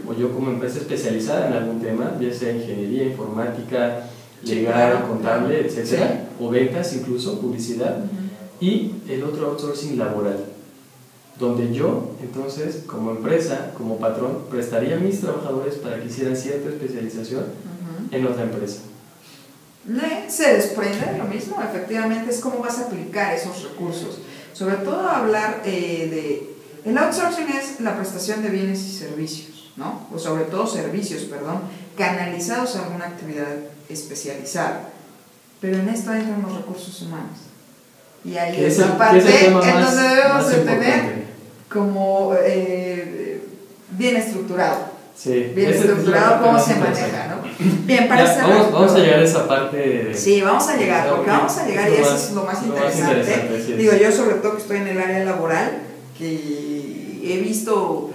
o yo como empresa especializada en algún tema, ya sea ingeniería, informática, legal, claro, contable, claro. etcétera, Sí. o ventas incluso, publicidad. Y el otro outsourcing laboral, donde yo, entonces, como empresa, como patrón, prestaría a mis trabajadores para que hicieran cierta especialización en otra empresa. Se desprende de lo mismo, efectivamente, es cómo vas a aplicar esos recursos. Sobre todo hablar de... El outsourcing es la prestación de bienes y servicios, ¿no? O sobre todo servicios, perdón, canalizados a alguna actividad especializada. Pero en esto entran los recursos humanos. Y ahí es la parte en donde debemos de tener como bien estructurado. Sí, Bien estructurado cómo se maneja, ¿no? Bien, para cerrar. Vamos a llegar a esa parte. Sí, vamos a llegar, porque vamos a llegar y eso es lo más interesante. Sí, digo, yo sobre todo que estoy en el área laboral, que he visto,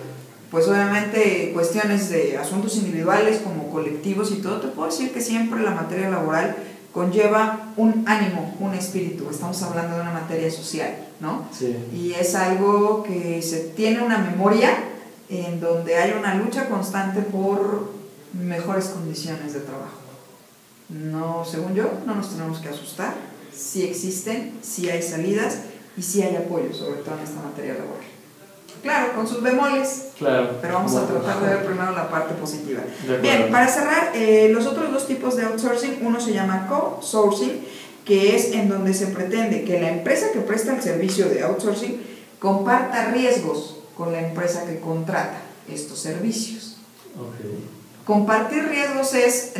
pues obviamente, cuestiones de asuntos individuales como colectivos y todo, te puedo decir que siempre la materia laboral conlleva un ánimo, un espíritu. Estamos hablando de una materia social, ¿no? Sí. Y es algo que se tiene una memoria en donde hay una lucha constante por mejores condiciones de trabajo. No, según yo, no nos tenemos que asustar. Sí existen, sí hay salidas y sí hay apoyo, sobre todo en esta materia laboral. Claro, con sus bemoles, claro, pero vamos a tratar de ver primero la parte positiva. De Bien, para cerrar, los otros dos tipos de outsourcing, uno se llama co-sourcing, que es en donde se pretende que la empresa que presta el servicio de outsourcing comparta riesgos con la empresa que contrata estos servicios. Okay. Compartir riesgos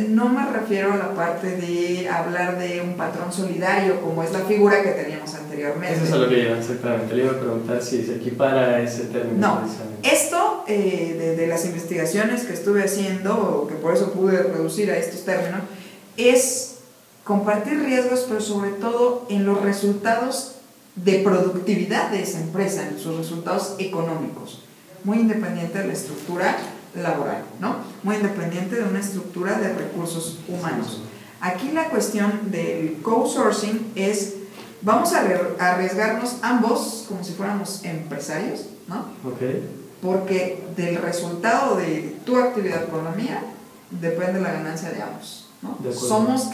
no me refiero a la parte de hablar de un patrón solidario como es la figura que teníamos anteriormente. Eso es a lo que iba, exactamente. Le iba a preguntar si se equipara a ese término. No, esto de las investigaciones que estuve haciendo, o que por eso pude reducir a estos términos, es compartir riesgos, pero sobre todo en los resultados de productividad de esa empresa, en sus resultados económicos, muy independiente de la estructura laboral, ¿no? Muy independiente de una estructura de recursos humanos. Aquí la cuestión del co-sourcing es, vamos a arriesgarnos ambos como si fuéramos empresarios, ¿no? Okay. Porque del resultado de tu actividad con la mía depende la ganancia de ambos, ¿no? Somos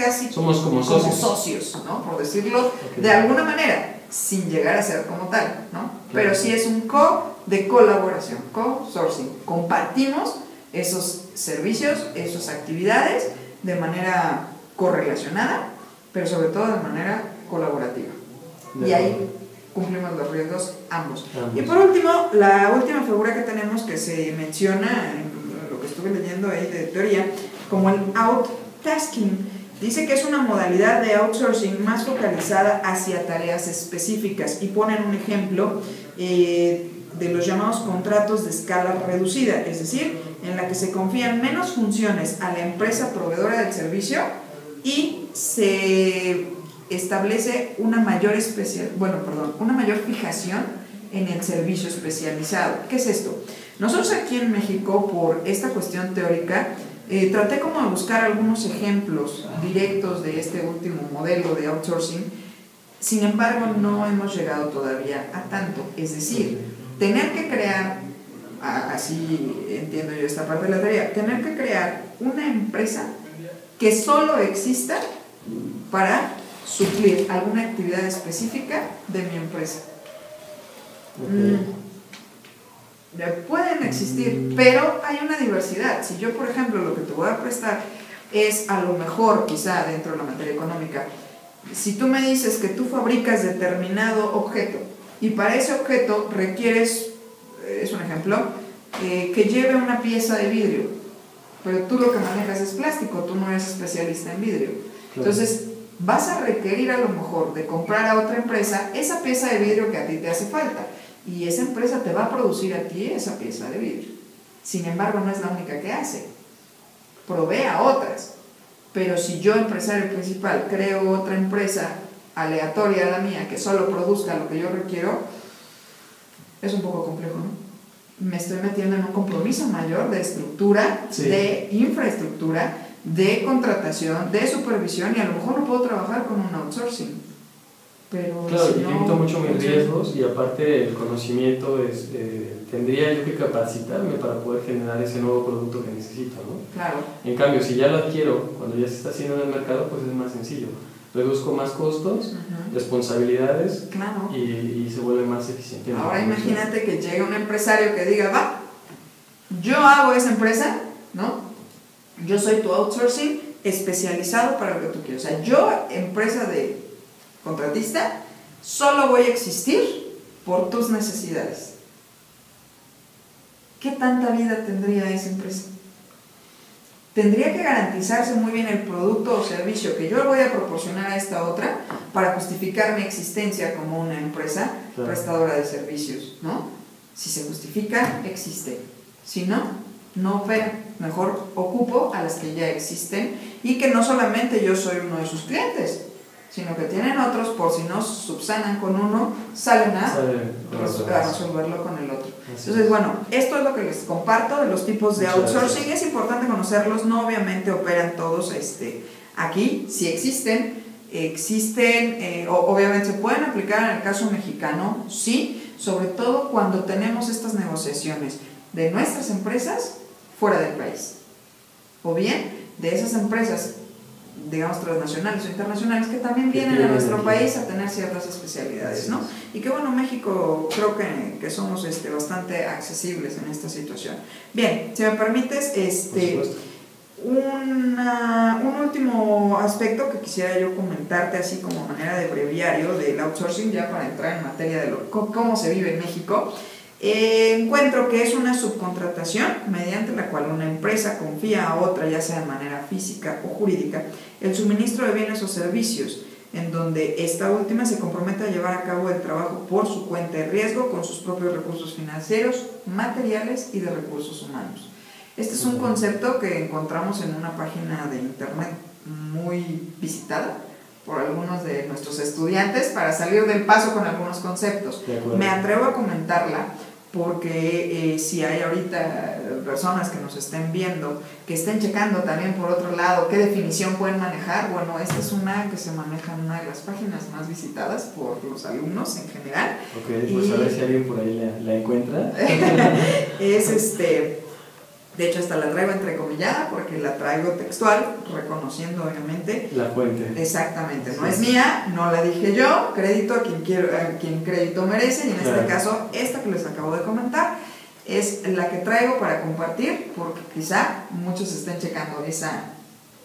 como socios, ¿no? Por decirlo de alguna manera, sin llegar a ser como tal, ¿no? Pero sí es un de colaboración, co-sourcing. Compartimos esos servicios, esas actividades de manera correlacionada, pero sobre todo de manera colaborativa. Y ahí cumplimos los riesgos ambos. Y por último, la última figura que tenemos que se menciona en lo que estuve leyendo ahí de teoría, como el outtasking. Dice que es una modalidad de outsourcing más focalizada hacia tareas específicas y ponen un ejemplo de los llamados contratos de escala reducida, es decir, en la que se confían menos funciones a la empresa proveedora del servicio y se establece una mayor fijación en el servicio especializado. ¿Qué es esto? Nosotros aquí en México, por esta cuestión teórica, traté como de buscar algunos ejemplos directos de este último modelo de outsourcing. Sin embargo, no hemos llegado todavía a tanto. Es decir, tener que crear, así entiendo yo esta parte de la tarea, tener que crear una empresa que solo exista para suplir alguna actividad específica de mi empresa. Pueden existir, pero hay una diversidad. Si yo, por ejemplo, lo que te voy a prestar es a lo mejor, quizá dentro de la materia económica, si tú me dices que tú fabricas determinado objeto y para ese objeto requieres, es un ejemplo, que lleve una pieza de vidrio, pero tú lo que manejas es plástico, tú no eres especialista en vidrio. Claro. Entonces, vas a requerir a lo mejor de comprar a otra empresa esa pieza de vidrio que a ti te hace falta, y esa empresa te va a producir a ti esa pieza de vidrio. Sin embargo, no es la única que hace, provee a otras. Pero si yo, empresario principal, creo otra empresa aleatoria a la mía que solo produzca lo que yo requiero, es un poco complejo, ¿no? Me estoy metiendo en un compromiso mayor de estructura, Sí. de infraestructura, de contratación, de supervisión, y a lo mejor no puedo trabajar con un outsourcing. Pero Claro, si y no, limito mucho mis funciona. riesgos, y aparte el conocimiento tendría yo que capacitarme para poder generar ese nuevo producto que necesito, ¿no? Claro. En cambio, si ya lo adquiero cuando ya se está haciendo en el mercado, pues es más sencillo. Reduzco más costos, Ujú. responsabilidades, Claro. y se vuelve más eficiente. Ahora imagínate que llegue un empresario que diga, va, yo hago esa empresa, ¿no? Yo soy tu outsourcing especializado para lo que tú quieres. O sea, yo, empresa de contratista, solo voy a existir por tus necesidades. ¿Qué tanta vida tendría esa empresa? Tendría que garantizarse muy bien el producto o servicio que yo voy a proporcionar a esta otra para justificar mi existencia como una empresa Claro. prestadora de servicios, ¿no? Si se justifica, existe. Si no, no opera. Mejor ocupo a las que ya existen, y que no solamente yo soy uno de sus clientes, sino que tienen otros, por si no subsanan con uno, salen a resolverlo con el otro. Entonces, bueno, esto es lo que les comparto de los tipos de Muchas outsourcing. gracias. Es importante conocerlos, no obviamente operan todos aquí, sí existen, obviamente se pueden aplicar en el caso mexicano, sí, sobre todo cuando tenemos estas negociaciones de nuestras empresas fuera del país, o bien de esas empresas, digamos, transnacionales o internacionales, que también vienen a nuestro país a tener ciertas especialidades, ¿no? Y que bueno, México creo que somos bastante accesibles en esta situación. Bien, si me permites, un último aspecto que quisiera yo comentarte así como manera de breviario del outsourcing, ya para entrar en materia de cómo se vive en México. Encuentro que es una subcontratación mediante la cual una empresa confía a otra, ya sea de manera física o jurídica, el suministro de bienes o servicios, en donde esta última se compromete a llevar a cabo el trabajo por su cuenta de riesgo con sus propios recursos financieros, materiales y de recursos humanos. Este es un concepto que encontramos en una página de internet muy visitada por algunos de nuestros estudiantes para salir del paso con algunos conceptos. Me atrevo a comentarla porque si hay ahorita personas que nos estén viendo, que estén checando también por otro lado qué definición pueden manejar, bueno, esta es una que se maneja en una de las páginas más visitadas por los alumnos en general. Ok, pues a ver si alguien por ahí la encuentra. De hecho, hasta la traigo entrecomillada porque la traigo textual, reconociendo obviamente la fuente. Exactamente, no Sí. es mía, no la dije yo, crédito a quien crédito merece, y en este caso, esta que les acabo de comentar es la que traigo para compartir, porque quizá muchos estén checando esa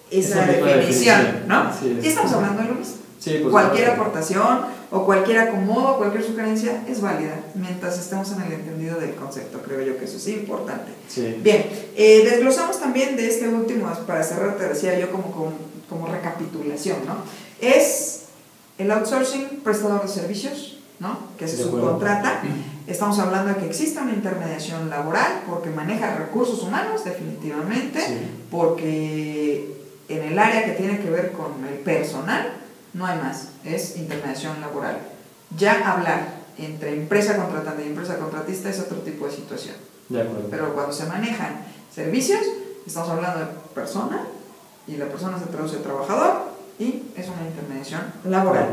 definición, ¿no? Sí, y estamos hablando de lo mismo. Sí, pues Cualquier aportación o cualquier acomodo, cualquier sugerencia es válida mientras estemos en el entendido del concepto. Creo yo que eso es importante. Sí. Bien, desglosamos también de este último, para cerrar, te decía yo como recapitulación, ¿no? Es el outsourcing, prestador de servicios, ¿no? Que se subcontrata. Estamos hablando de que existe una intermediación laboral porque maneja recursos humanos, definitivamente, Sí. porque en el área que tiene que ver con el personal, no hay más, es intermediación laboral. Ya hablar entre empresa contratante y empresa contratista es otro tipo de situación. De acuerdo. Pero cuando se manejan servicios, estamos hablando de persona, y la persona se traduce a trabajador, y es una intermediación laboral.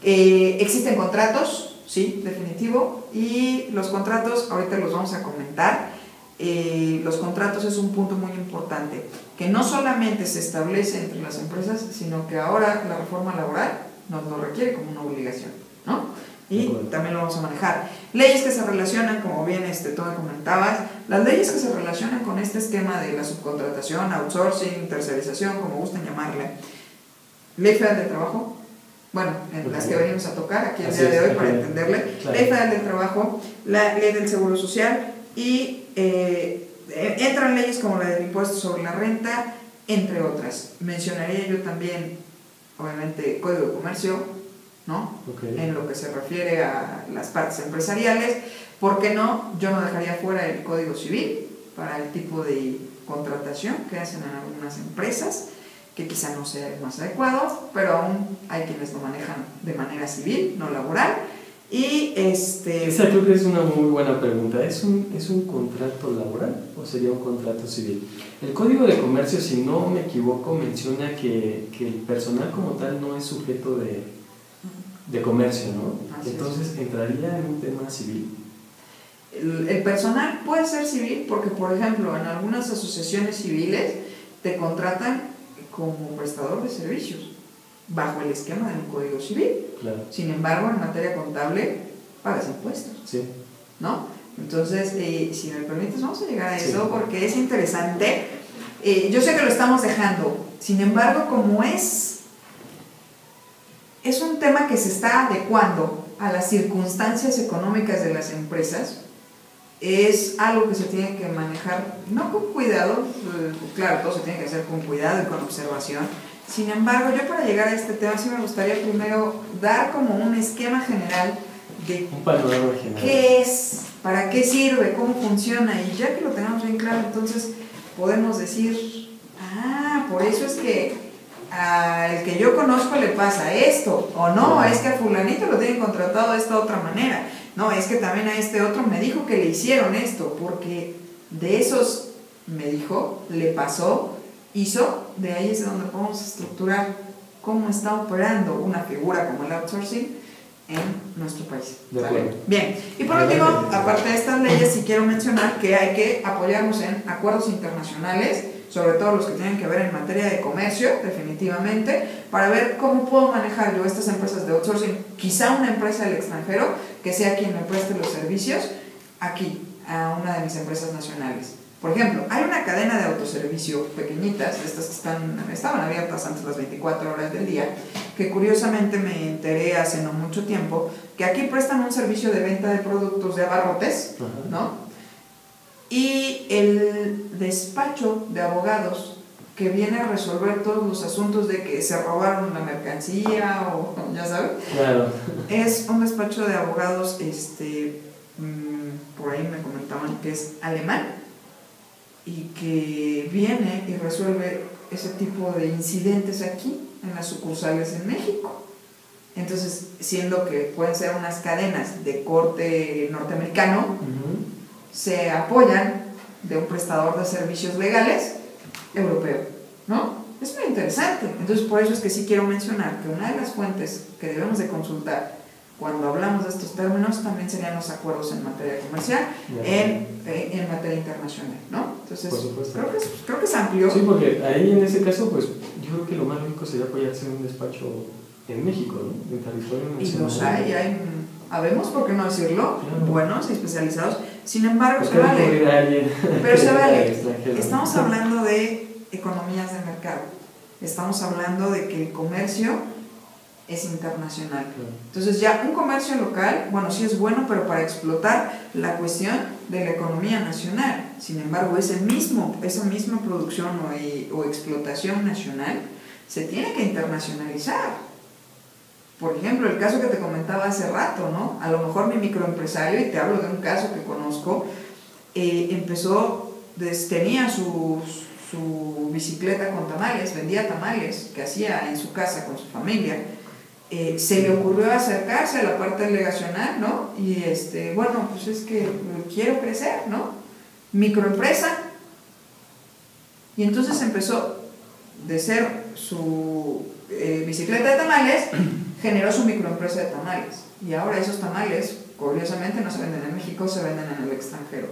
Existen contratos, sí, definitivo, y los contratos, ahorita los vamos a comentar. Los contratos es un punto muy importante, que no solamente se establece entre las empresas, sino que ahora la reforma laboral nos lo requiere como una obligación, ¿no? Y también lo vamos a manejar. Leyes que se relacionan, como bien tú me comentabas, las leyes que se relacionan con este esquema de la subcontratación, outsourcing, tercerización, como gusten llamarle. Ley Federal del Trabajo, bueno, en las que venimos a tocar aquí el día de hoy para entenderle. Claro. Ley Federal del Trabajo, la Ley del Seguro Social y entran leyes como la del impuesto sobre la renta, entre otras. Mencionaría yo también, obviamente, Código de Comercio, ¿no? Okay. En lo que se refiere a las partes empresariales. ¿Por qué no? Yo no dejaría fuera el Código Civil para el tipo de contratación que hacen en algunas empresas, que quizá no sea el más adecuado, pero aún hay quienes lo manejan de manera civil, no laboral. Y Esa creo que es una muy buena pregunta. ¿Es un contrato laboral o sería un contrato civil? El Código de Comercio, si no me equivoco, menciona que el personal como tal no es sujeto de comercio, ¿no? Así entonces entraría en un tema civil. El personal puede ser civil porque, por ejemplo, en algunas asociaciones civiles te contratan como prestador de servicios bajo el esquema del Código Civil. Claro. Sin embargo, en materia contable pagas impuestos, Sí. ¿no? Entonces, si me permites, vamos a llegar a eso, Sí. porque es interesante. Yo sé que lo estamos dejando, sin embargo, como es un tema que se está adecuando a las circunstancias económicas de las empresas, es algo que se tiene que manejar, no con cuidado, claro, todo se tiene que hacer con cuidado y con observación. Sin embargo, yo para llegar a este tema sí me gustaría primero dar como un esquema general de Un panorama general. qué es, para qué sirve, cómo funciona, y ya que lo tengamos bien claro, entonces podemos decir, por eso es que al que yo conozco le pasa esto, o no, es que a fulanito lo tienen contratado de esta otra manera, no, es que también a este otro me dijo que le hicieron esto, porque de esos me dijo, le pasó, hizo, de ahí es donde podemos estructurar cómo está operando una figura como el outsourcing en nuestro país. De acuerdo. Bien, y por último, aparte de estas leyes, sí quiero mencionar que hay que apoyarnos en acuerdos internacionales, sobre todo los que tienen que ver en materia de comercio, definitivamente, para ver cómo puedo manejar yo estas empresas de outsourcing, quizá una empresa del extranjero, que sea quien me preste los servicios, aquí, a una de mis empresas nacionales. Por ejemplo, hay una cadena de autoservicio pequeñitas, estas que estaban abiertas antes las 24 horas del día, que curiosamente me enteré hace no mucho tiempo, que aquí prestan un servicio de venta de productos de abarrotes, ¿no? Y el despacho de abogados que viene a resolver todos los asuntos de que se robaron la mercancía o ya sabes, claro. Es un despacho de abogados, por ahí me comentaban que es alemán y que viene y resuelve ese tipo de incidentes aquí en las sucursales en México. Entonces, siendo que pueden ser unas cadenas de corte norteamericano, se apoyan de un prestador de servicios legales europeo, ¿no? Es muy interesante. Entonces, por eso es que sí quiero mencionar que una de las fuentes que debemos de consultar cuando hablamos de estos términos también serían los acuerdos en materia comercial, en materia internacional, ¿no? Entonces, creo que es amplio. Sí, porque ahí en ese caso, pues yo creo que lo más lógico sería apoyarse en un despacho en México, ¿no? En territorio nacional. Y los hay, habemos, ¿por qué no decirlo? Claro. Buenos y especializados. Sin embargo, se vale. Pero se vale. Estamos hablando de economías de mercado. Estamos hablando de que el comercio es internacional. Entonces ya un comercio local, bueno, sí es bueno, pero para explotar la cuestión de la economía nacional. Sin embargo, esa misma producción o explotación nacional se tiene que internacionalizar. Por ejemplo, el caso que te comentaba hace rato, ¿no? A lo mejor mi microempresario, y te hablo de un caso que conozco, tenía su bicicleta con tamales, vendía tamales que hacía en su casa con su familia. Se le ocurrió acercarse a la parte delegacional, ¿no? Y bueno, pues es que quiero crecer, ¿no? Microempresa. Y entonces empezó de ser su bicicleta de tamales, generó su microempresa de tamales. Y ahora esos tamales, curiosamente, no se venden en México, se venden en el extranjero.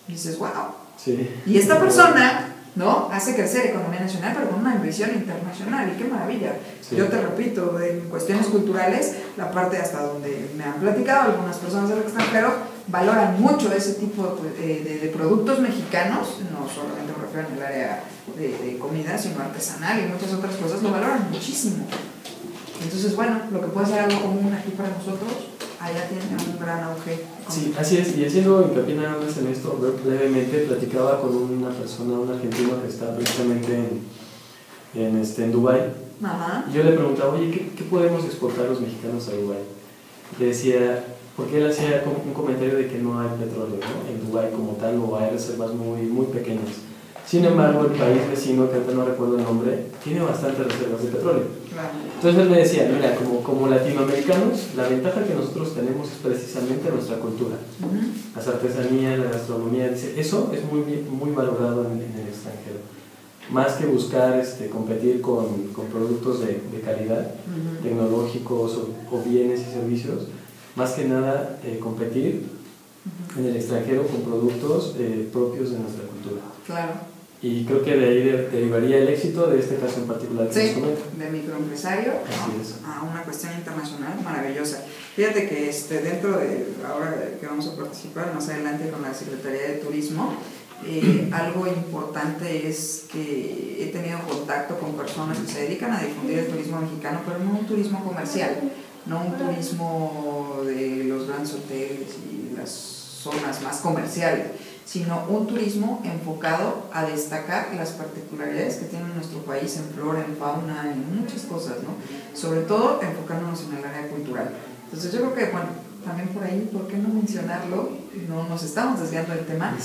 Y dices, wow. Sí. Y esta persona, ¿no? Hace crecer economía nacional, pero con una ambición internacional, y qué maravilla. Sí. Yo te repito, en cuestiones culturales, la parte hasta donde me han platicado algunas personas del extranjero, valoran mucho ese tipo de productos mexicanos, no solamente me refiero en el área de comida, sino artesanal y muchas otras cosas, lo valoran muchísimo. Entonces, bueno, lo que puede ser algo común aquí para nosotros, allá tiene un gran auge. Sí, así es, y haciendo hincapié nada más en esto, brevemente platicaba con una persona, un argentino que está precisamente en Dubái. Ajá. Y yo le preguntaba, oye, ¿qué podemos exportar los mexicanos a Dubái? Le decía, porque él hacía un comentario de que no hay petróleo, ¿no?, en Dubái como tal, o hay reservas muy, muy pequeñas. Sin embargo, el país vecino, que ahorita no recuerdo el nombre, tiene bastantes reservas de petróleo. Claro. Entonces él me decía, mira, como latinoamericanos, la ventaja que nosotros tenemos es precisamente nuestra cultura. Las artesanías, la gastronomía, dice, eso es muy valorado en el extranjero. Más que buscar competir con productos de calidad, tecnológicos o bienes y servicios, más que nada competir en el extranjero con productos propios de nuestra cultura. Claro. Y creo que de ahí derivaría el éxito de este caso en particular que nos comenta. De microempresario, ¿no?, a una cuestión internacional maravillosa. Fíjate que dentro de, ahora que vamos a participar más adelante con la Secretaría de Turismo, algo importante es que he tenido contacto con personas que se dedican a difundir el turismo mexicano, pero no un turismo comercial, no un turismo de los grandes hoteles y las zonas más comerciales, sino un turismo enfocado a destacar las particularidades que tiene nuestro país en flora, en fauna, en muchas cosas, ¿no? Sobre todo enfocándonos en el área cultural. Entonces yo creo que, bueno, también por ahí, ¿por qué no mencionarlo? No nos estamos desviando del tema.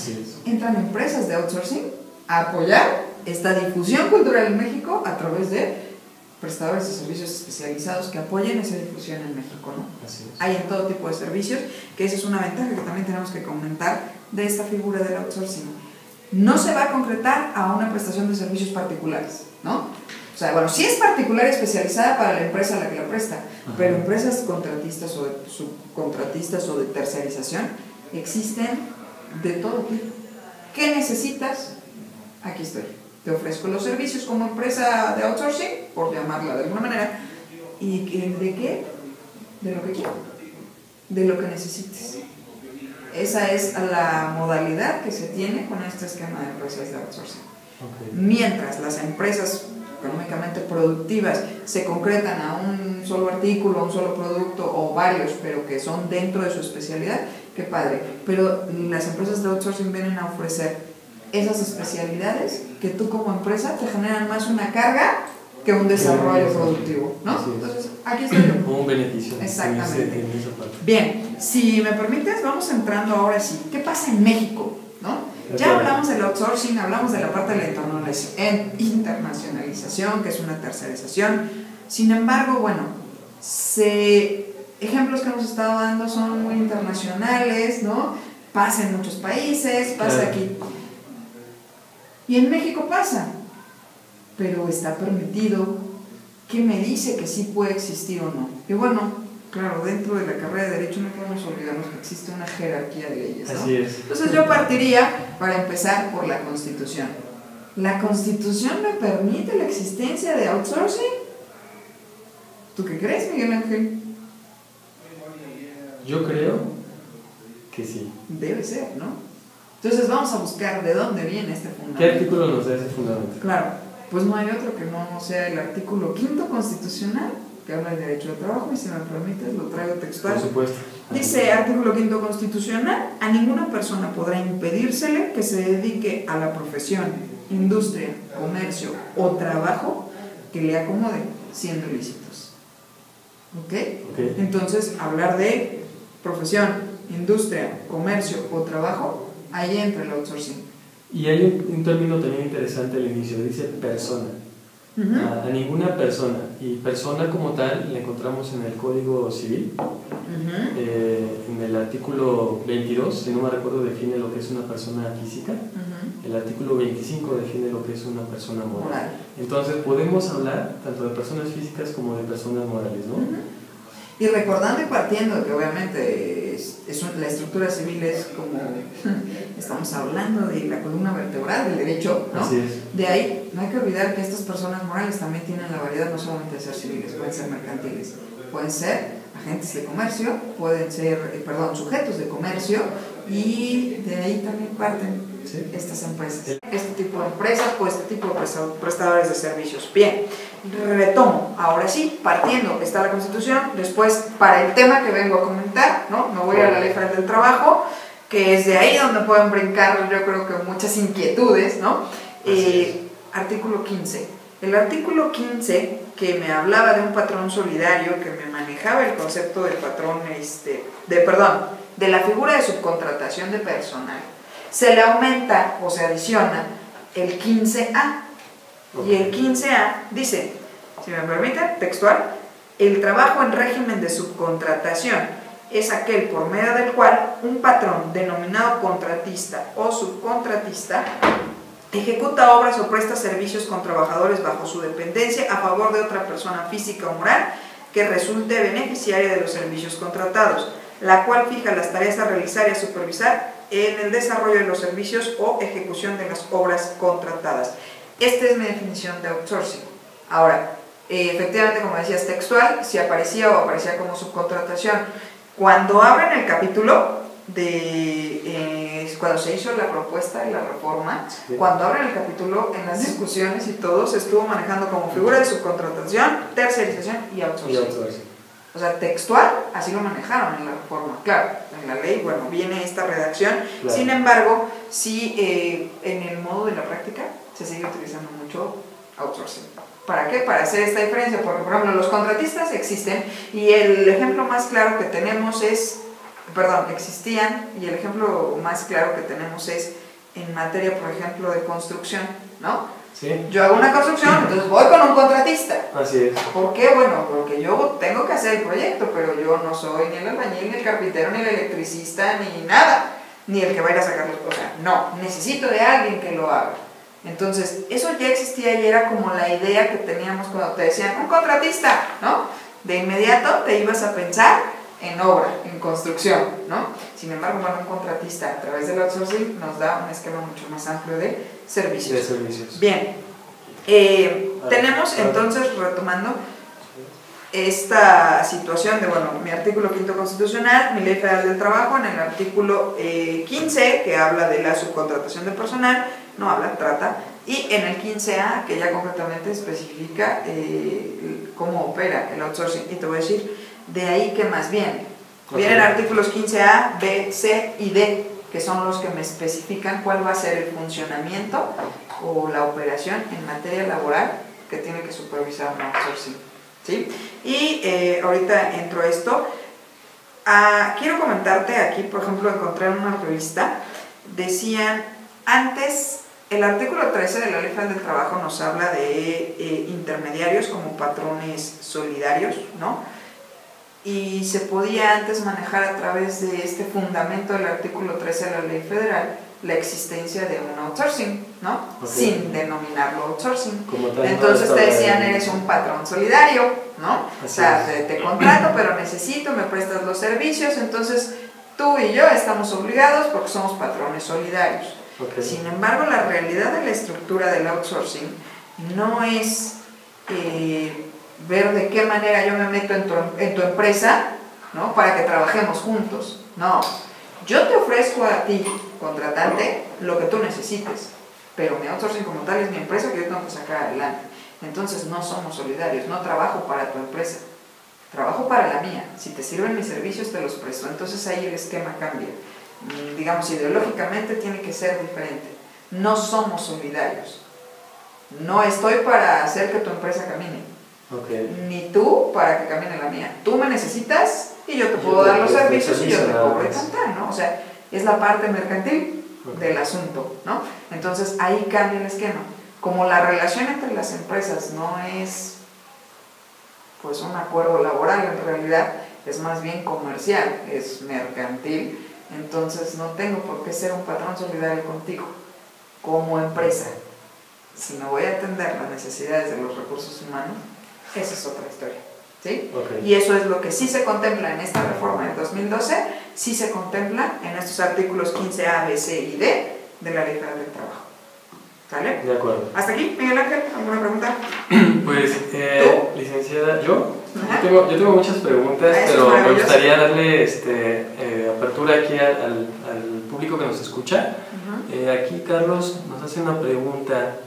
Entran empresas de outsourcing a apoyar esta difusión cultural en México a través de prestadores de servicios especializados que apoyen esa difusión en México, ¿no? Así es. Hay en todo tipo de servicios, que esa es una ventaja que también tenemos que comentar de esta figura del outsourcing. No se va a concretar a una prestación de servicios particulares, ¿no? O sea, bueno, sí es particular y especializada para la empresa a la que la presta, pero empresas contratistas o de subcontratistas o de tercerización existen de todo tipo. ¿Qué necesitas? Aquí estoy. Te ofrezco los servicios como empresa de outsourcing, por llamarla de alguna manera. ¿Y de qué? De lo que quiero, de lo que necesites. Esa es la modalidad que se tiene con este esquema de empresas de outsourcing. Mientras las empresas económicamente productivas se concretan a un solo artículo, a un solo producto o varios, pero que son dentro de su especialidad, qué padre. Pero las empresas de outsourcing vienen a ofrecer esas especialidades que tú como empresa te generan más una carga que un desarrollo productivo, ¿no? Entonces, aquí estoy yo. Como un beneficio. Exactamente. En esa parte. Bien, si me permites, vamos entrando ahora sí. ¿Qué pasa en México? ¿No? Ya hablamos del outsourcing, hablamos de la parte de la internacionalización, que es una tercerización. Sin embargo, bueno, ejemplos que hemos estado dando son muy internacionales, ¿no? Pasa en muchos países, pasa aquí. Y en México pasa, pero está permitido. ¿Qué me dice que sí puede existir o no? Y bueno, claro, dentro de la carrera de Derecho no podemos olvidarnos que existe una jerarquía de leyes, ¿no? Así es. Entonces yo partiría, para empezar, por la Constitución. ¿La Constitución me permite la existencia de outsourcing? ¿Tú qué crees, Miguel Ángel? Yo creo que sí. Debe ser, ¿no? Entonces vamos a buscar de dónde viene este fundamento. ¿Qué artículo nos da ese fundamento? Claro, pues no hay otro que no sea el artículo 5º constitucional, que habla del derecho de trabajo, y si me permites lo traigo textual. Por supuesto. Dice, artículo 5º constitucional, a ninguna persona podrá impedírsele que se dedique a la profesión, industria, comercio o trabajo que le acomode, siendo ilícitos. ¿Ok? Entonces, hablar de profesión, industria, comercio o trabajo, ahí entra el outsourcing. Y hay un término también interesante al inicio, dice persona. A ninguna persona. Y persona como tal la encontramos en el Código Civil, en el artículo 22, si no me recuerdo, define lo que es una persona física. El artículo 25 define lo que es una persona moral. Entonces podemos hablar tanto de personas físicas como de personas morales, ¿no? Y recordando y partiendo que obviamente la estructura civil es como, estamos hablando de la columna vertebral del derecho, ¿no? Así es. De ahí no hay que olvidar que estas personas morales también tienen la variedad no solamente de ser civiles, pueden ser mercantiles, pueden ser agentes de comercio, pueden ser, sujetos de comercio, y de ahí también parten Sí. estas empresas, este tipo de empresas o este tipo de prestadores de servicios. Bien, retomo, ahora sí, partiendo, está la Constitución, después para el tema que vengo a comentar, ¿no? Me voy a la Ley Federal del Trabajo, que es de ahí donde pueden brincar, yo creo que muchas inquietudes, ¿no? Artículo 15. El artículo 15, que me hablaba de un patrón solidario, que me manejaba el concepto del patrón, de la figura de subcontratación de personal, se le aumenta o se adiciona el 15A. Y el 15A dice, si me permiten, textual, el trabajo en régimen de subcontratación es aquel por medio del cual un patrón denominado contratista o subcontratista ejecuta obras o presta servicios con trabajadores bajo su dependencia a favor de otra persona física o moral que resulte beneficiaria de los servicios contratados, la cual fija las tareas a realizar y a supervisar en el desarrollo de los servicios o ejecución de las obras contratadas. Esta es mi definición de outsourcing. Ahora, efectivamente, como decías, textual, si aparecía o aparecía como subcontratación. Cuando abren el capítulo cuando se hizo la propuesta de la reforma, sí, cuando abren el capítulo, en las discusiones y todo, se estuvo manejando como figura de subcontratación, tercerización y outsourcing. O sea, textual, así lo manejaron en la reforma. Claro, en la ley, bueno, viene esta redacción. Claro. Sin embargo, sí, en el modo de la práctica se sigue utilizando mucho outsourcing. ¿Para qué? Para hacer esta diferencia, porque, por ejemplo, los contratistas existen y el ejemplo más claro que tenemos existían, y el ejemplo más claro que tenemos es en materia, por ejemplo, de construcción, ¿no? Sí. Yo hago una construcción, entonces voy con un contratista. Así es. ¿Por qué? Bueno, porque yo tengo que hacer el proyecto, pero yo no soy ni el albañil, ni el carpintero, ni el electricista, ni nada, ni el que va a ir a sacar las cosas. No, necesito de alguien que lo haga. Entonces, eso ya existía y era como la idea que teníamos cuando te decían un contratista, ¿no? De inmediato te ibas a pensar en obra, en construcción, ¿no? Sin embargo, bueno, un contratista a través del outsourcing nos da un esquema mucho más amplio de servicios. Bien, tenemos entonces, retomando esta situación de, bueno, mi artículo 5 constitucional, mi Ley Federal del Trabajo, en el artículo 15, que habla de la subcontratación de personal, no habla, trata, y en el 15A, que ya concretamente especifica cómo opera el outsourcing, y te voy a decir de ahí que más viene. Vienen artículos 15A, B, C y D, que son los que me especifican cuál va a ser el funcionamiento o la operación en materia laboral que tiene que supervisar un outsourcing, ¿sí? Y ahorita entro a esto. Quiero comentarte aquí, por ejemplo, encontré en una revista, decían antes, el artículo 13 de la Ley Federal del Trabajo nos habla de intermediarios como patrones solidarios, ¿no? Y se podía antes manejar a través de este fundamento del artículo 13 de la Ley Federal la existencia de un outsourcing, ¿no? Sin denominarlo outsourcing. Entonces te decían, eres un patrón solidario, ¿no? O sea, te contrato, pero necesito, me prestas los servicios, entonces tú y yo estamos obligados porque somos patrones solidarios. Sin embargo, la realidad de la estructura del outsourcing no es ver de qué manera yo me meto en tu empresa, ¿no? Para que trabajemos juntos. No, yo te ofrezco a ti, contratante, lo que tú necesites, pero mi outsourcing como tal es mi empresa que yo tengo que sacar adelante. Entonces no somos solidarios, no trabajo para tu empresa, trabajo para la mía. Si te sirven mis servicios te los presto. Entonces ahí el esquema cambia. Digamos, ideológicamente tiene que ser diferente. No somos solidarios. No estoy para hacer que tu empresa camine. Ni tú para que camine la mía. Tú me necesitas y yo te puedo dar los servicios y yo te cobro y cantar, ¿no? O sea, es la parte mercantil del asunto, ¿no? Entonces ahí cambia el esquema. Como la relación entre las empresas no es pues un acuerdo laboral, en realidad es más bien comercial, es mercantil, entonces no tengo por qué ser un patrón solidario contigo como empresa. Si no voy a atender las necesidades de los recursos humanos, esa es otra historia, ¿sí? Y eso es lo que sí se contempla en esta reforma del 2012, sí se contempla en estos artículos 15A, B, C y D de la Ley Federal del Trabajo. ¿Sale? De acuerdo. ¿Hasta aquí, Miguel Ángel? ¿Alguna pregunta? Pues, licenciada, yo tengo muchas preguntas, pero me gustaría darle apertura aquí al público que nos escucha Aquí Carlos nos hace una pregunta.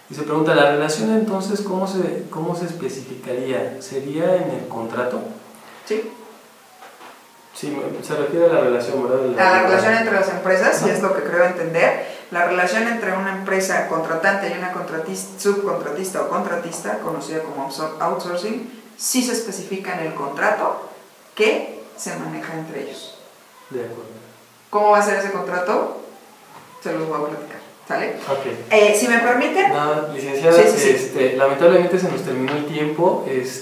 Y se pregunta, ¿la relación entonces cómo se especificaría? ¿Sería en el contrato? Sí. Sí, se refiere a la relación, ¿verdad? La relación entre las empresas, y es lo que creo entender. La relación entre una empresa contratante y una subcontratista o contratista, conocida como outsourcing, sí se especifica en el contrato que se maneja entre ellos. De acuerdo. ¿Cómo va a ser ese contrato? Se los voy a platicar, ¿sale? Ok. Si me permiten... No, licenciada, sí. lamentablemente se nos terminó el tiempo. Ay,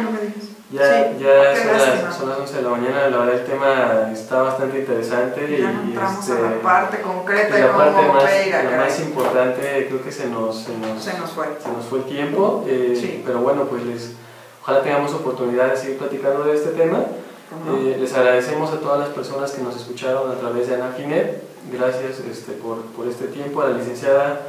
no me digas. Ya, Sí, ya son las 11 de la mañana, la verdad el tema está bastante interesante. Ya no entramos a la parte concreta de la parte cómo opera, la más importante, creo que se nos fue el tiempo, sí. Pero bueno, pues ojalá tengamos oportunidad de seguir platicando de este tema. Les agradecemos a todas las personas que nos escucharon a través de Anafinet. Gracias por este tiempo, a la licenciada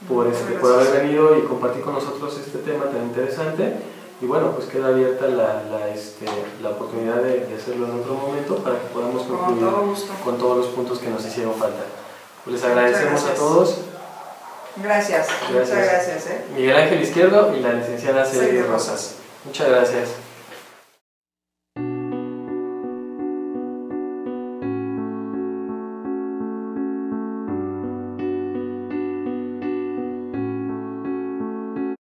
por haber venido y compartir con nosotros este tema tan interesante. Y bueno, pues queda abierta la oportunidad de hacerlo en otro momento para que podamos concluir con todos los puntos que nos hicieron falta. Pues les agradecemos a todos. Gracias. Muchas gracias. Miguel Ángel Izquierdo y la licenciada Celia Rosas. Muchas gracias.